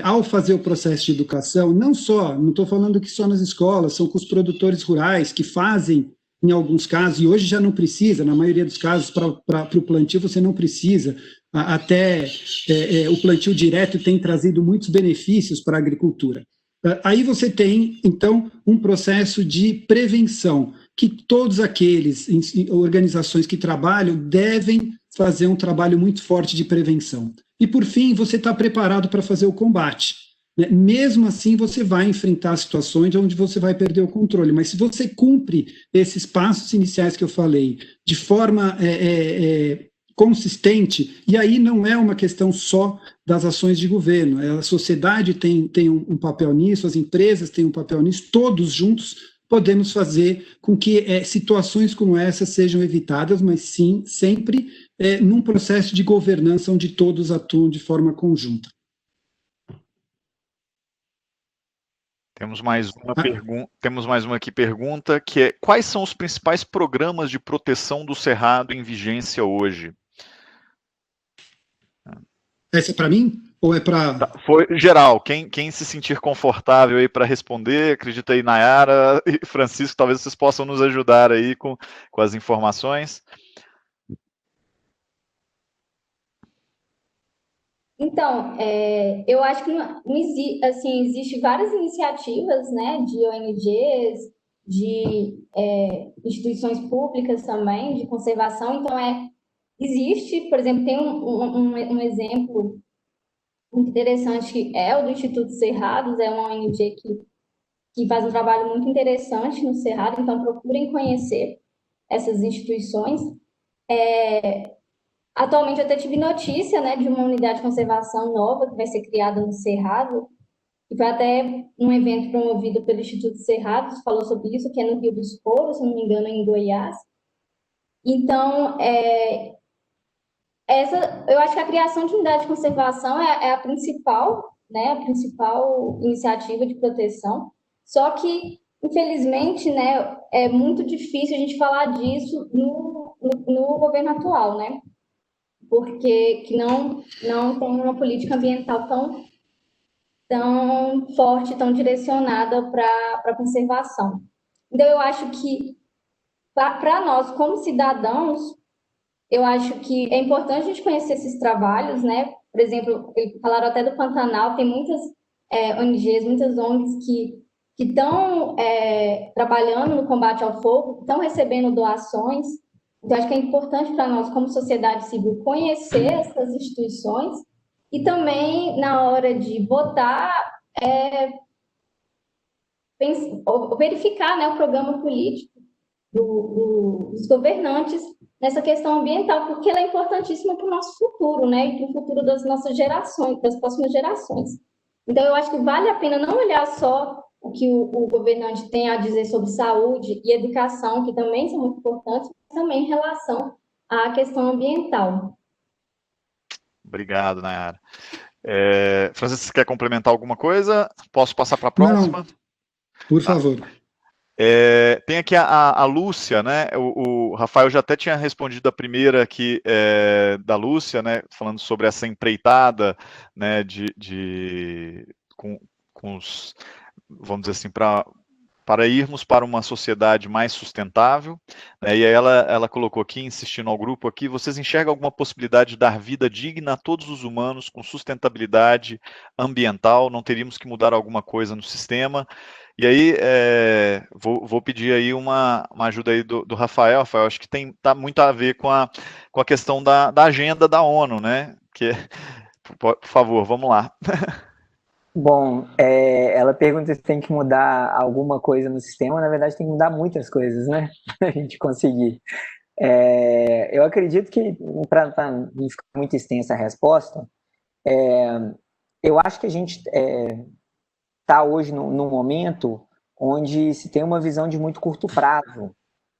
ao fazer o processo de educação, não estou falando que só nas escolas, são com os produtores rurais que fazem, em alguns casos, e hoje já não precisa, na maioria dos casos, para o plantio você não precisa até o plantio direto tem trazido muitos benefícios para a agricultura. Aí você tem, então, um processo de prevenção, que todos aqueles organizações que trabalham devem fazer um trabalho muito forte de prevenção. E, por fim, você está preparado para fazer o combate. Mesmo assim, você vai enfrentar situações onde você vai perder o controle, mas se você cumpre esses passos iniciais que eu falei de forma consistente, e aí não é uma questão só das ações de governo, a sociedade tem um papel nisso, as empresas têm um papel nisso, todos juntos podemos fazer com que situações como essa sejam evitadas, mas sim, sempre num processo de governança onde todos atuam de forma conjunta. Temos mais uma aqui pergunta, que é: quais são os principais programas de proteção do cerrado em vigência hoje? Essa é para mim? Ou é para... Foi geral, quem se sentir confortável aí para responder, acredita aí, Nayara e Francisco, talvez vocês possam nos ajudar aí com as informações. Então, eu acho que assim, existe várias iniciativas, né, de ONGs, de instituições públicas também, de conservação. Então, existe, por exemplo, tem um exemplo muito interessante, que é o do Instituto Cerrados, é uma ONG que faz um trabalho muito interessante no Cerrado, então procurem conhecer essas instituições. Atualmente eu até tive notícia, né, de uma unidade de conservação nova que vai ser criada no Cerrado, e foi até um evento promovido pelo Instituto Cerrados, falou sobre isso, que é no Rio dos Couros, se não me engano, em Goiás. Então, eu acho que a criação de unidade de conservação é a principal, né, a principal iniciativa de proteção. Só que, infelizmente, né, é muito difícil a gente falar disso no governo atual, né? Porque que não tem uma política ambiental tão forte, tão direcionada para a conservação. Então, eu acho que, para nós, como cidadãos, eu acho que é importante a gente conhecer esses trabalhos, né? Por exemplo, falaram até do Pantanal, tem muitas ONGs, muitas ONGs que estão trabalhando no combate ao fogo, estão recebendo doações. Então, acho que é importante para nós, como sociedade civil, conhecer essas instituições e também, na hora de votar, verificar, né, o programa político dos governantes nessa questão ambiental, porque ela é importantíssima para o nosso futuro, né, e para o futuro das nossas gerações, das próximas gerações. Então, eu acho que vale a pena não olhar só o que o governante tem a dizer sobre saúde e educação, que também são muito importantes, mas também em relação à questão ambiental. Obrigado, Nayara. Francisco, você quer complementar alguma coisa? Posso passar para a próxima? Não, por favor. Tem aqui a Lúcia, né? O Rafael já até tinha respondido a primeira aqui da Lúcia, né? Falando sobre essa empreitada, né? Com os, vamos dizer assim, para irmos para uma sociedade mais sustentável, né? E aí ela colocou aqui, insistindo ao grupo aqui: vocês enxergam alguma possibilidade de dar vida digna a todos os humanos com sustentabilidade ambiental? Não teríamos que mudar alguma coisa no sistema? E aí, vou pedir aí uma ajuda aí do Rafael. Rafael, acho que tá muito a ver com a questão da agenda da ONU, né? Por favor, vamos lá. Bom, ela pergunta se tem que mudar alguma coisa no sistema. Na verdade, tem que mudar muitas coisas, né? Para a gente conseguir. Eu acredito que, para não ficar muito extensa a resposta, eu acho que a gente está hoje num momento onde se tem uma visão de muito curto prazo,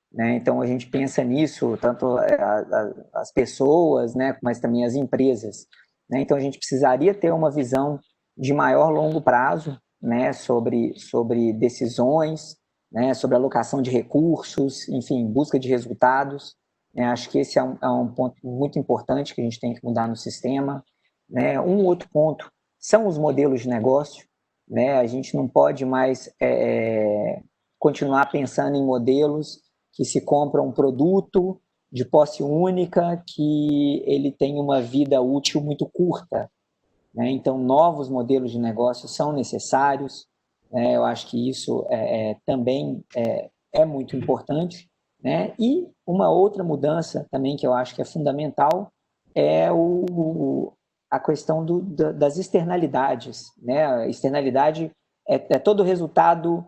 né? Então, a gente pensa nisso, tanto as pessoas, né, mas também as empresas, né? Então, a gente precisaria ter uma visão de maior longo prazo, né, sobre decisões, né, sobre alocação de recursos, enfim, busca de resultados, né? Acho que esse é um ponto muito importante que a gente tem que mudar no sistema, né? Um outro ponto são os modelos de negócio, né? A gente não pode mais continuar pensando em modelos que se compra um produto, de posse única, que ele tem uma vida útil muito curta, né? Então, novos modelos de negócio são necessários, né? Eu acho que isso também é muito importante, né? E uma outra mudança também que eu acho que é fundamental é a questão das externalidades, né? A externalidade é todo resultado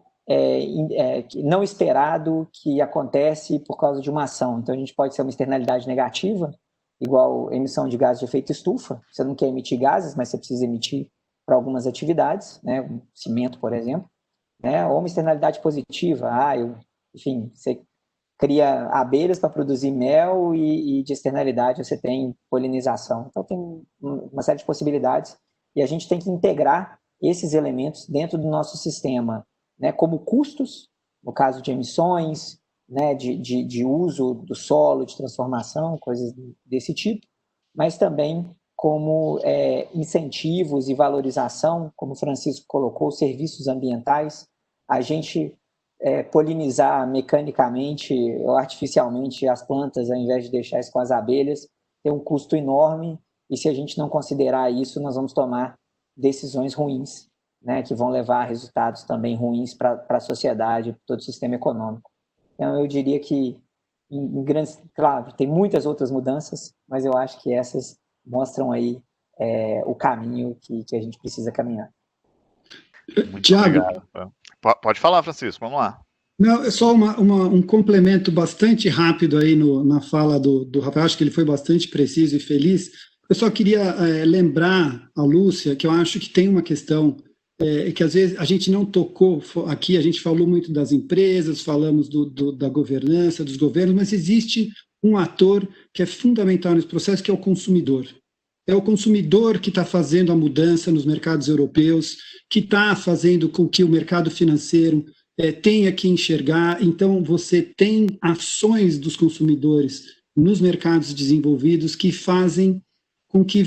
não esperado que acontece por causa de uma ação. Então, a gente pode ser uma externalidade negativa, igual emissão de gases de efeito estufa. Você não quer emitir gases, mas você precisa emitir para algumas atividades, né? Um cimento, por exemplo, né? Ou uma externalidade positiva. Enfim, você cria abelhas para produzir mel e de externalidade você tem polinização. Então, tem uma série de possibilidades e a gente tem que integrar esses elementos dentro do nosso sistema, né, como custos, no caso de emissões, né, de uso do solo, de transformação, coisas desse tipo, mas também como incentivos e valorização, como o Francisco colocou, serviços ambientais, a gente polinizar mecanicamente ou artificialmente as plantas, ao invés de deixar isso com as abelhas, tem um custo enorme, e se a gente não considerar isso, nós vamos tomar decisões ruins, né, que vão levar a resultados também ruins para a sociedade, para todo o sistema econômico. Então, eu diria que, claro, tem muitas outras mudanças, mas eu acho que essas mostram aí o caminho que a gente precisa caminhar. Muito Tiago, obrigado. Pode falar, Francisco, vamos lá. Não, é só um complemento bastante rápido aí na fala do Rafael, acho que ele foi bastante preciso e feliz. Eu só queria lembrar a Lúcia que eu acho que tem uma questão que às vezes a gente não tocou aqui, a gente falou muito das empresas, falamos da governança, dos governos, mas existe um ator que é fundamental nesse processo, que é o consumidor. É o consumidor que está fazendo a mudança nos mercados europeus, que está fazendo com que o mercado financeiro tenha que enxergar. Então, você tem ações dos consumidores nos mercados desenvolvidos que fazem com que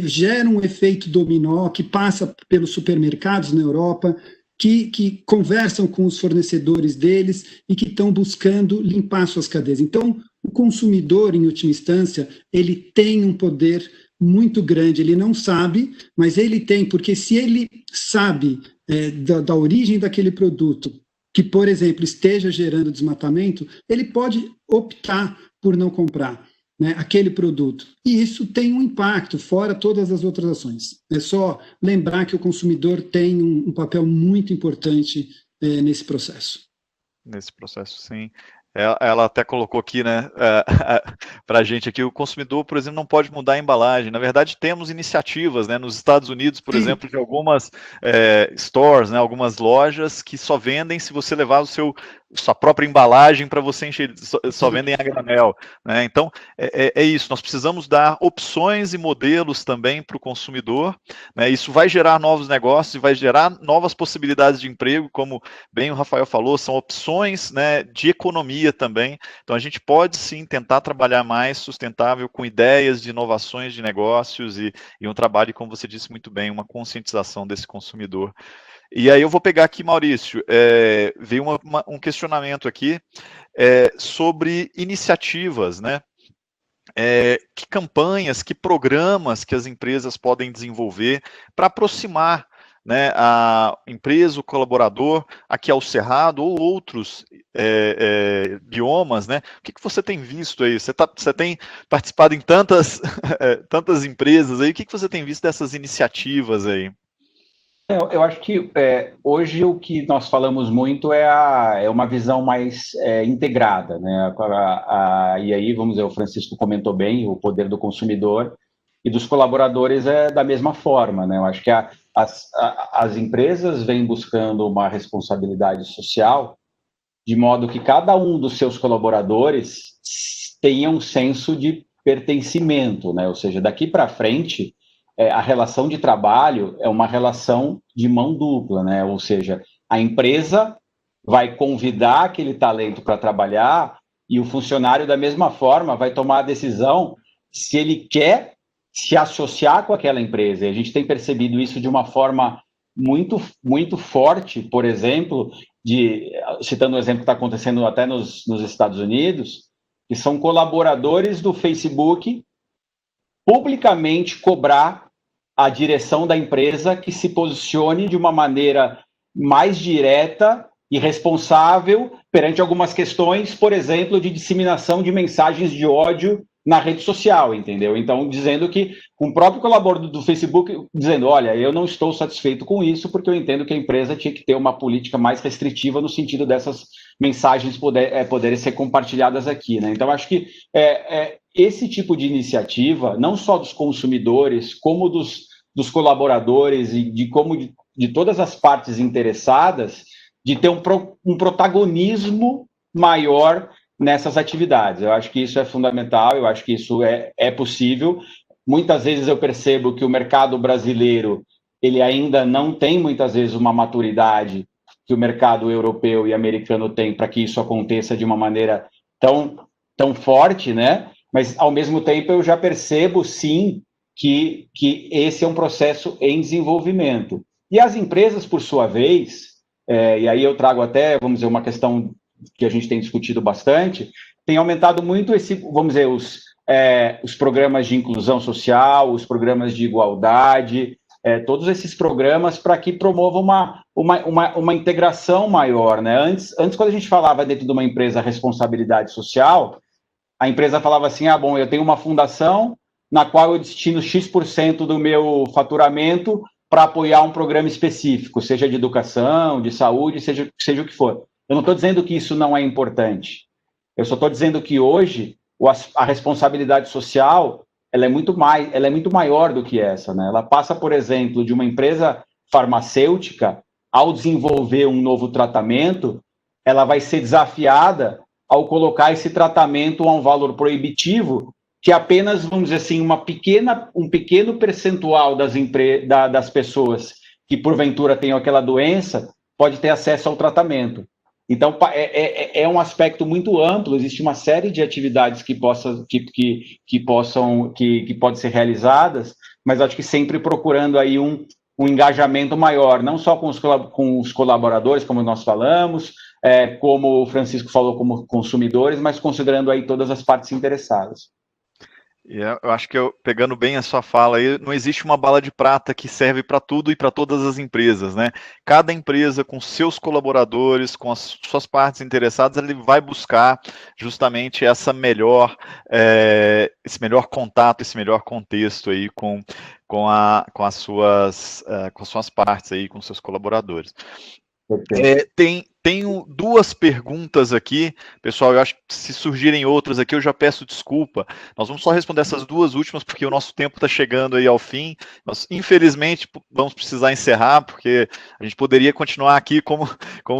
geram um efeito dominó, que passa pelos supermercados na Europa, que conversam com os fornecedores deles e que estão buscando limpar suas cadeias. Então, o consumidor, em última instância, ele tem um poder muito grande, ele não sabe, mas ele tem, porque se ele sabe da origem daquele produto, que, por exemplo, esteja gerando desmatamento, ele pode optar por não comprar, né, aquele produto. E isso tem um impacto, fora todas as outras ações. É só lembrar que o consumidor tem um papel muito importante nesse processo. Nesse processo, sim. Ela até colocou aqui, né, para a gente aqui, o consumidor, por exemplo, não pode mudar a embalagem. Na verdade, temos iniciativas, né, nos Estados Unidos, por exemplo, de algumas stores, né, algumas lojas que só vendem se você levar sua própria embalagem para você encher, só vendem a granel, né? Então, é isso, nós precisamos dar opções e modelos também para o consumidor, né? Isso vai gerar novos negócios e vai gerar novas possibilidades de emprego, como bem o Rafael falou, são opções, né, de economia também. Então, a gente pode sim tentar trabalhar mais sustentável com ideias de inovações de negócios e um trabalho, como você disse muito bem, uma conscientização desse consumidor. E aí eu vou pegar aqui, Maurício, veio um questionamento aqui sobre iniciativas, né? Que campanhas, que programas que as empresas podem desenvolver para aproximar, né, a empresa, o colaborador, aqui ao Cerrado ou outros biomas, né? O que você tem visto aí? Você tem participado em tantas empresas aí, o que você tem visto dessas iniciativas aí? Eu acho que hoje o que nós falamos muito é uma visão mais integrada, né? E aí, vamos dizer, o Francisco comentou bem, o poder do consumidor e dos colaboradores é da mesma forma, né? Eu acho que as empresas vêm buscando uma responsabilidade social de modo que cada um dos seus colaboradores tenha um senso de pertencimento, né? Ou seja, daqui para frente, a relação de trabalho é uma relação de mão dupla, né? Ou seja, a empresa vai convidar aquele talento para trabalhar e o funcionário, da mesma forma, vai tomar a decisão se ele quer se associar com aquela empresa. E a gente tem percebido isso de uma forma muito, muito forte, por exemplo, citando um exemplo que está acontecendo até nos Estados Unidos, que são colaboradores do Facebook, publicamente cobrar a direção da empresa que se posicione de uma maneira mais direta e responsável perante algumas questões, por exemplo, de disseminação de mensagens de ódio na rede social, entendeu? Então, dizendo que o próprio colaborador do Facebook, dizendo, olha, eu não estou satisfeito com isso, porque eu entendo que a empresa tinha que ter uma política mais restritiva no sentido dessas mensagens poderem ser compartilhadas aqui, né? Então, acho que esse tipo de iniciativa, não só dos consumidores, como dos colaboradores e de todas as partes interessadas, de ter um protagonismo maior nessas atividades. Eu acho que isso é fundamental, eu acho que isso é possível. Muitas vezes eu percebo que o mercado brasileiro, ele ainda não tem, muitas vezes, uma maturidade que o mercado europeu e americano tem para que isso aconteça de uma maneira tão forte, né? Mas, ao mesmo tempo, eu já percebo, sim, que esse é um processo em desenvolvimento. E as empresas, por sua vez, e aí eu trago até, vamos dizer, uma questão que a gente tem discutido bastante, tem aumentado muito os programas de inclusão social, os programas de igualdade, todos esses programas para que promovam uma integração maior, né? Antes, quando a gente falava dentro de uma empresa responsabilidade social, a empresa falava assim, bom, eu tenho uma fundação na qual eu destino X% do meu faturamento para apoiar um programa específico, seja de educação, de saúde, seja o que for. Eu não estou dizendo que isso não é importante. Eu só estou dizendo que hoje a responsabilidade social ela é muito maior do que essa, né? Ela passa, por exemplo, de uma empresa farmacêutica, ao desenvolver um novo tratamento, ela vai ser desafiada ao colocar esse tratamento a um valor proibitivo que apenas, vamos dizer assim, um pequeno percentual das pessoas que porventura tenham aquela doença pode ter acesso ao tratamento. Então, é um aspecto muito amplo, existe uma série de atividades que podem ser realizadas, mas acho que sempre procurando aí um engajamento maior, não só com os colaboradores, como nós falamos, como o Francisco falou, como consumidores, mas considerando aí todas as partes interessadas. Eu acho que, pegando bem a sua fala aí, não existe uma bala de prata que serve para tudo e para todas as empresas, né? Cada empresa, com seus colaboradores, com as suas partes interessadas, ele vai buscar justamente esse melhor contato, esse melhor contexto aí com as suas partes aí, com seus colaboradores. Tenho duas perguntas aqui, pessoal. Eu acho que se surgirem outras aqui, eu já peço desculpa. Nós vamos só responder essas duas últimas, porque o nosso tempo está chegando aí ao fim. Nós, infelizmente, vamos precisar encerrar, porque a gente poderia continuar aqui, como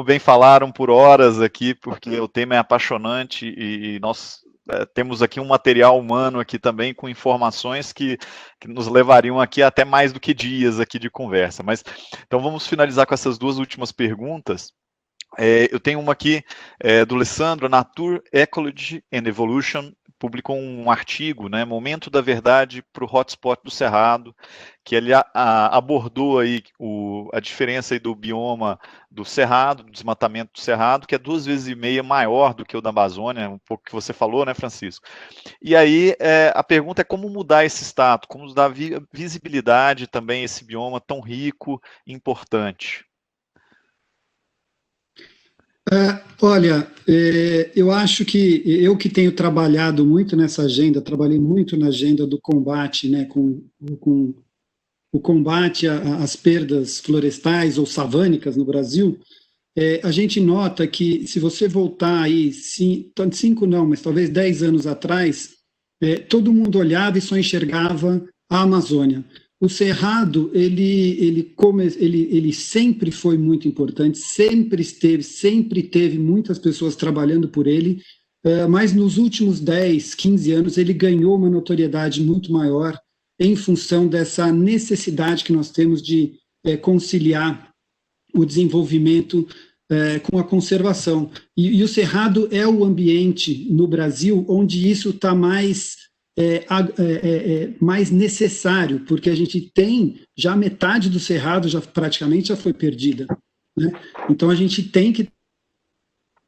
bem falaram, por horas aqui, porque o tema é apaixonante e nós temos aqui um material humano aqui também com informações que nos levariam aqui até mais do que dias aqui de conversa. Mas então vamos finalizar com essas duas últimas perguntas. Eu tenho uma aqui do Alessandro, Nature, Ecology and Evolution, publicou um artigo, né, Momento da Verdade para o Hotspot do Cerrado, que ele abordou aí a diferença aí do bioma do Cerrado, do desmatamento do Cerrado, que é 2,5 vezes maior do que o da Amazônia, um pouco que você falou, né, Francisco? E aí a pergunta é como mudar esse status, como dar visibilidade também a esse bioma tão rico e importante. Olha, eu acho que eu que tenho trabalhado muito nessa agenda, trabalhei muito na agenda do combate, né, com o combate às perdas florestais ou savânicas no Brasil, a gente nota que se você voltar aí, 5 não, mas talvez 10 anos atrás, todo mundo olhava e só enxergava a Amazônia. O Cerrado, ele sempre foi muito importante, sempre teve muitas pessoas trabalhando por ele, mas nos últimos 10, 15 anos ele ganhou uma notoriedade muito maior em função dessa necessidade que nós temos de conciliar o desenvolvimento com a conservação. E o Cerrado é o ambiente no Brasil onde isso está mais necessário, porque a gente tem já metade do Cerrado praticamente já foi perdida, né? Então a gente tem que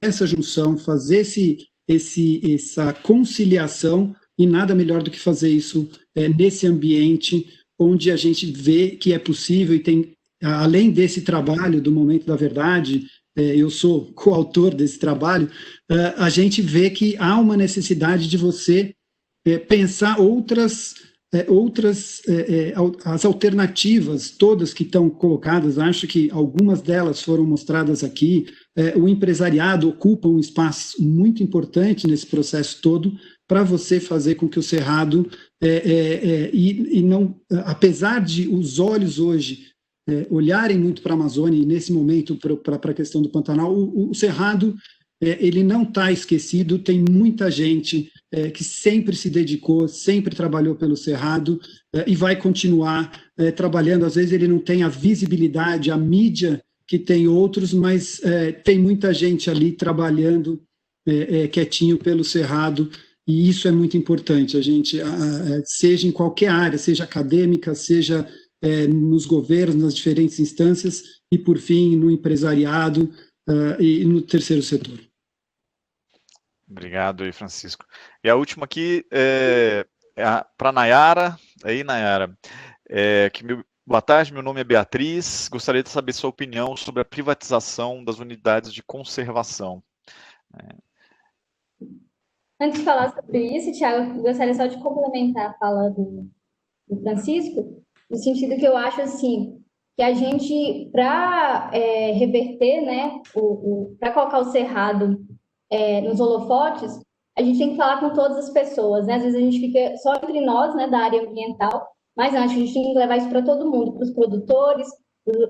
essa junção, fazer essa conciliação, e nada melhor do que fazer isso nesse ambiente onde a gente vê que é possível e tem, além desse trabalho do Momento da Verdade, eu sou coautor desse trabalho, a gente vê que há uma necessidade de você pensar as alternativas todas que estão colocadas, acho que algumas delas foram mostradas aqui. O empresariado ocupa um espaço muito importante nesse processo todo para você fazer com que o Cerrado, e não, apesar de os olhos hoje olharem muito para a Amazônia e nesse momento para a questão do Pantanal, o Cerrado ele não está esquecido, tem muita gente que sempre se dedicou, sempre trabalhou pelo Cerrado e vai continuar trabalhando. Às vezes ele não tem a visibilidade, a mídia que tem outros, mas tem muita gente ali trabalhando quietinho pelo Cerrado, e isso é muito importante. A gente, seja em qualquer área, seja acadêmica, seja nos governos, nas diferentes instâncias, e por fim no empresariado e no terceiro setor. Obrigado aí, Francisco. E a última aqui é para a Nayara. Aí, Nayara, boa tarde, meu nome é Beatriz. Gostaria de saber sua opinião sobre a privatização das unidades de conservação. Antes de falar sobre isso, Thiago, gostaria só de complementar a fala do Francisco, no sentido que eu acho assim, que a gente, para reverter, né, para colocar o Cerrado nos holofotes, a gente tem que falar com todas as pessoas, né? Às vezes a gente fica só entre nós, né, da área ambiental, mas antes a gente tem que levar isso para todo mundo, para os produtores,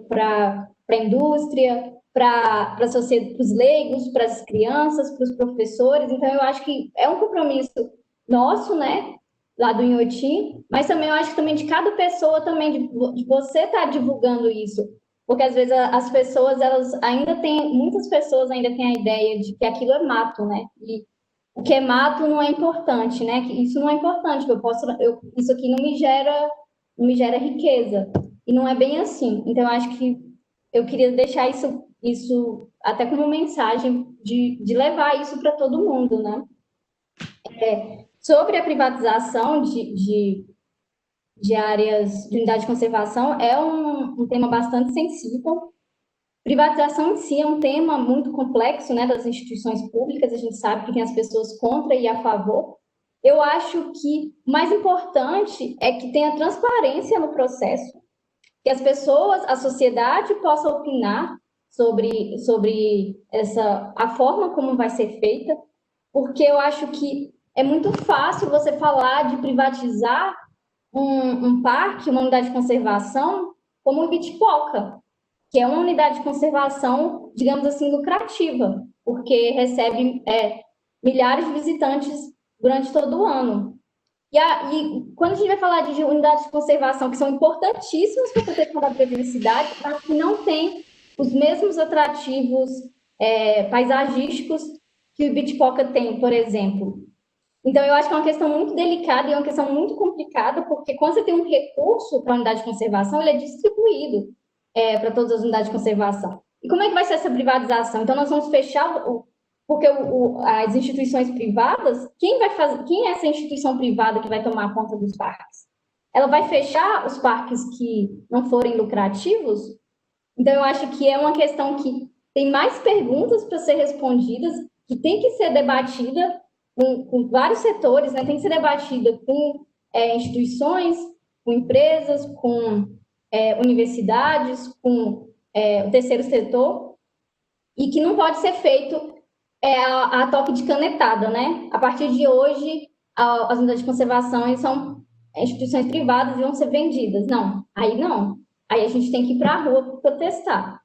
para a indústria, para os leigos, para as crianças, para os professores. Então, eu acho que é um compromisso nosso, né, lá do Inhotim, mas também eu acho que também de cada pessoa também, de você estar divulgando isso. Porque às vezes as pessoas, elas ainda têm, muitas pessoas ainda têm a ideia de que aquilo é mato, né? E o que é mato não é importante, né? Que isso não é importante, isso aqui não me gera riqueza. E não é bem assim. Então, eu acho que eu queria deixar isso até como mensagem de levar isso para todo mundo, né? Sobre a privatização de áreas de unidade de conservação, é um tema bastante sensível. Privatização em si é um tema muito complexo, né, das instituições públicas, a gente sabe que tem as pessoas contra e a favor. Eu acho que o mais importante é que tenha transparência no processo, que as pessoas, a sociedade possa opinar sobre a forma como vai ser feita, porque eu acho que é muito fácil você falar de privatizar um parque, uma unidade de conservação, como o Ibitipoca, que é uma unidade de conservação, digamos assim, lucrativa, porque recebe milhares de visitantes durante todo o ano. E quando a gente vai falar de unidades de conservação que são importantíssimas para a proteção da biodiversidade, mas que não tem os mesmos atrativos paisagísticos que o Ibitipoca tem, por exemplo. Então, eu acho que é uma questão muito delicada e é uma questão muito complicada, porque quando você tem um recurso para a unidade de conservação, ele é distribuído para todas as unidades de conservação. E como é que vai ser essa privatização? Então, nós vamos fechar, porque as instituições privadas, quem é essa instituição privada que vai tomar conta dos parques? Ela vai fechar os parques que não forem lucrativos? Então, eu acho que é uma questão que tem mais perguntas para ser respondidas, que tem que ser debatida com vários setores, né? Tem que ser debatida com instituições, com empresas, com universidades, com o terceiro setor, e que não pode ser feito a toque de canetada, né? A partir de hoje, as unidades de conservação são instituições privadas e vão ser vendidas. Não, aí não. Aí a gente tem que ir para a rua para protestar.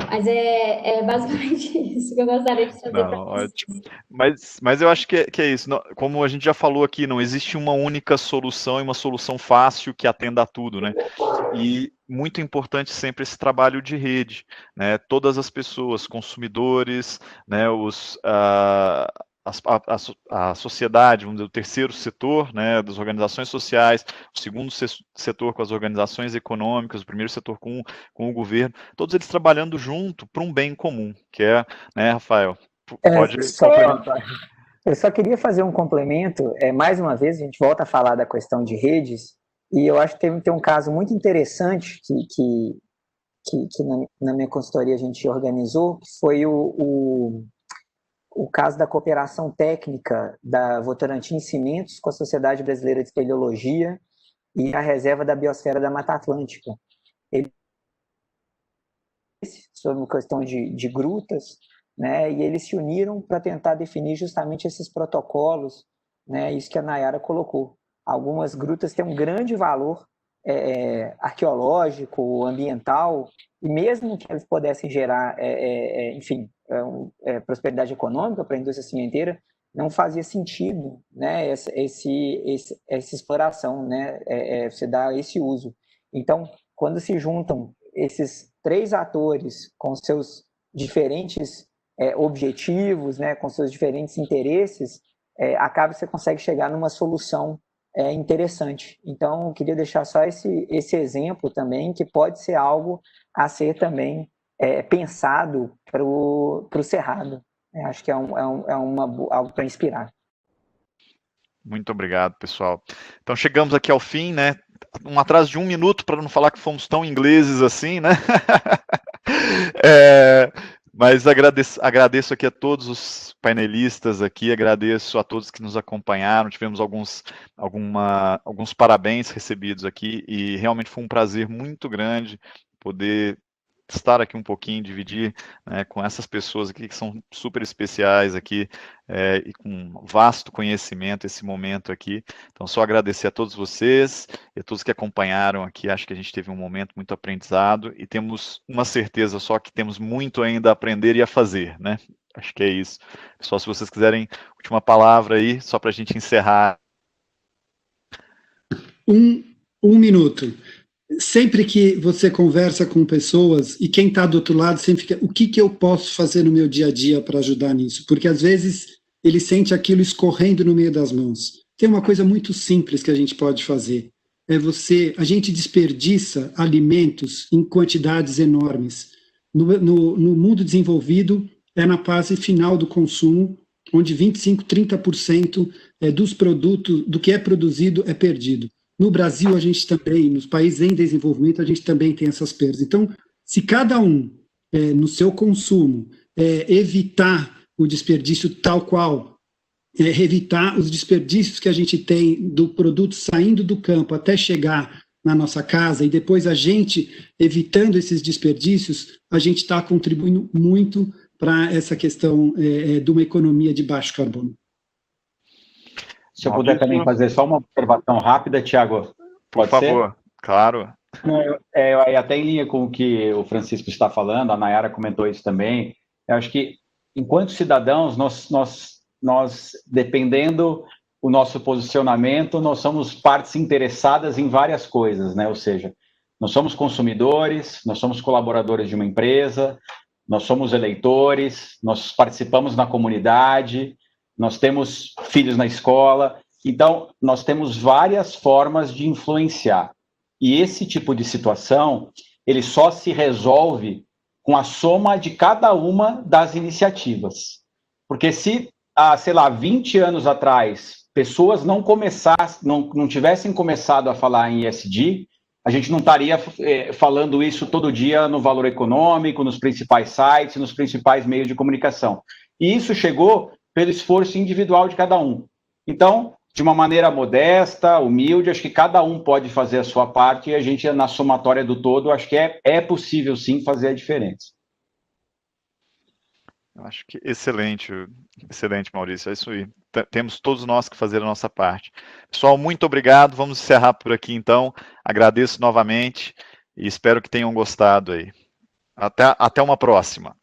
Mas é basicamente isso que eu gostaria de fazer para vocês. Ótimo. Mas eu acho que é isso. Como a gente já falou aqui, não existe uma única solução e uma solução fácil que atenda a tudo, né? E muito importante sempre esse trabalho de rede, né? Todas as pessoas, consumidores, né? A sociedade, vamos dizer, o terceiro setor, né, das organizações sociais, o segundo setor com as organizações econômicas, o primeiro setor com o governo, todos eles trabalhando junto para um bem comum, que é, né, Rafael? Pode complementar. Eu só queria fazer um complemento. Mais uma vez, a gente volta a falar da questão de redes, e eu acho que tem um caso muito interessante que na minha consultoria a gente organizou, que foi o caso da cooperação técnica da Votorantim Cimentos com a Sociedade Brasileira de Espeleologia e a Reserva da Biosfera da Mata Atlântica. Sobre uma questão de grutas, né, e eles se uniram para tentar definir justamente esses protocolos, né, isso que a Nayara colocou. Algumas grutas têm um grande valor arqueológico, ambiental, e mesmo que eles pudessem gerar, enfim, prosperidade econômica para a indústria cimenteira, não fazia sentido, né, essa exploração, né, você dá esse uso. Então, quando se juntam esses 3 atores com seus diferentes objetivos, né, com seus diferentes interesses, acaba que você consegue chegar numa solução interessante. Então, eu queria deixar só esse exemplo também, que pode ser algo a ser também pensado para o Cerrado. Acho que algo para inspirar. Muito obrigado, pessoal. Então, chegamos aqui ao fim, né? Um atraso de 1 minuto, para não falar que fomos tão ingleses assim, né? Mas agradeço aqui a todos os painelistas aqui, agradeço a todos que nos acompanharam, tivemos alguns parabéns recebidos aqui, e realmente foi um prazer muito grande poder estar aqui um pouquinho, dividir, né, com essas pessoas aqui que são super especiais aqui, e com vasto conhecimento esse momento aqui. Então, só agradecer a todos vocês e a todos que acompanharam aqui. Acho que a gente teve um momento muito aprendizado e temos uma certeza só que temos muito ainda a aprender e a fazer, né? Acho que é isso. Pessoal, se vocês quiserem, última palavra aí, só para a gente encerrar. Um minuto. Sempre que você conversa com pessoas, e quem está do outro lado sempre fica, o que eu posso fazer no meu dia a dia para ajudar nisso? Porque às vezes ele sente aquilo escorrendo no meio das mãos. Tem uma coisa muito simples que a gente pode fazer. A gente desperdiça alimentos em quantidades enormes. No mundo desenvolvido, é na fase final do consumo, onde 25, 30% dos produtos, do que é produzido, é perdido. No Brasil, a gente também, nos países em desenvolvimento, a gente também tem essas perdas. Então, se cada um, no seu consumo, evitar o desperdício tal qual, evitar os desperdícios que a gente tem do produto saindo do campo até chegar na nossa casa, e depois a gente, evitando esses desperdícios, a gente está contribuindo muito para essa questão de uma economia de baixo carbono. Se eu puder também fazer só uma observação rápida, Tiago, pode ser? Por favor, claro. Até em linha com o que o Francisco está falando, a Nayara comentou isso também, eu acho que, enquanto cidadãos, nós dependendo o nosso posicionamento, nós somos partes interessadas em várias coisas, né? Ou seja, nós somos consumidores, nós somos colaboradores de uma empresa, nós somos eleitores, nós participamos na comunidade, nós temos filhos na escola, então nós temos várias formas de influenciar. E esse tipo de situação, ele só se resolve com a soma de cada uma das iniciativas. Porque se, sei lá, 20 anos atrás, pessoas não tivessem começado a falar em ESG, a gente não estaria falando isso todo dia no Valor Econômico, nos principais sites, nos principais meios de comunicação. E isso chegou pelo esforço individual de cada um. Então, de uma maneira modesta, humilde, acho que cada um pode fazer a sua parte, e a gente, na somatória do todo, acho que é possível, sim, fazer a diferença. Acho que excelente, Maurício, é isso aí. Temos todos nós que fazer a nossa parte. Pessoal, muito obrigado, vamos encerrar por aqui, então. Agradeço novamente e espero que tenham gostado aí. Até uma próxima.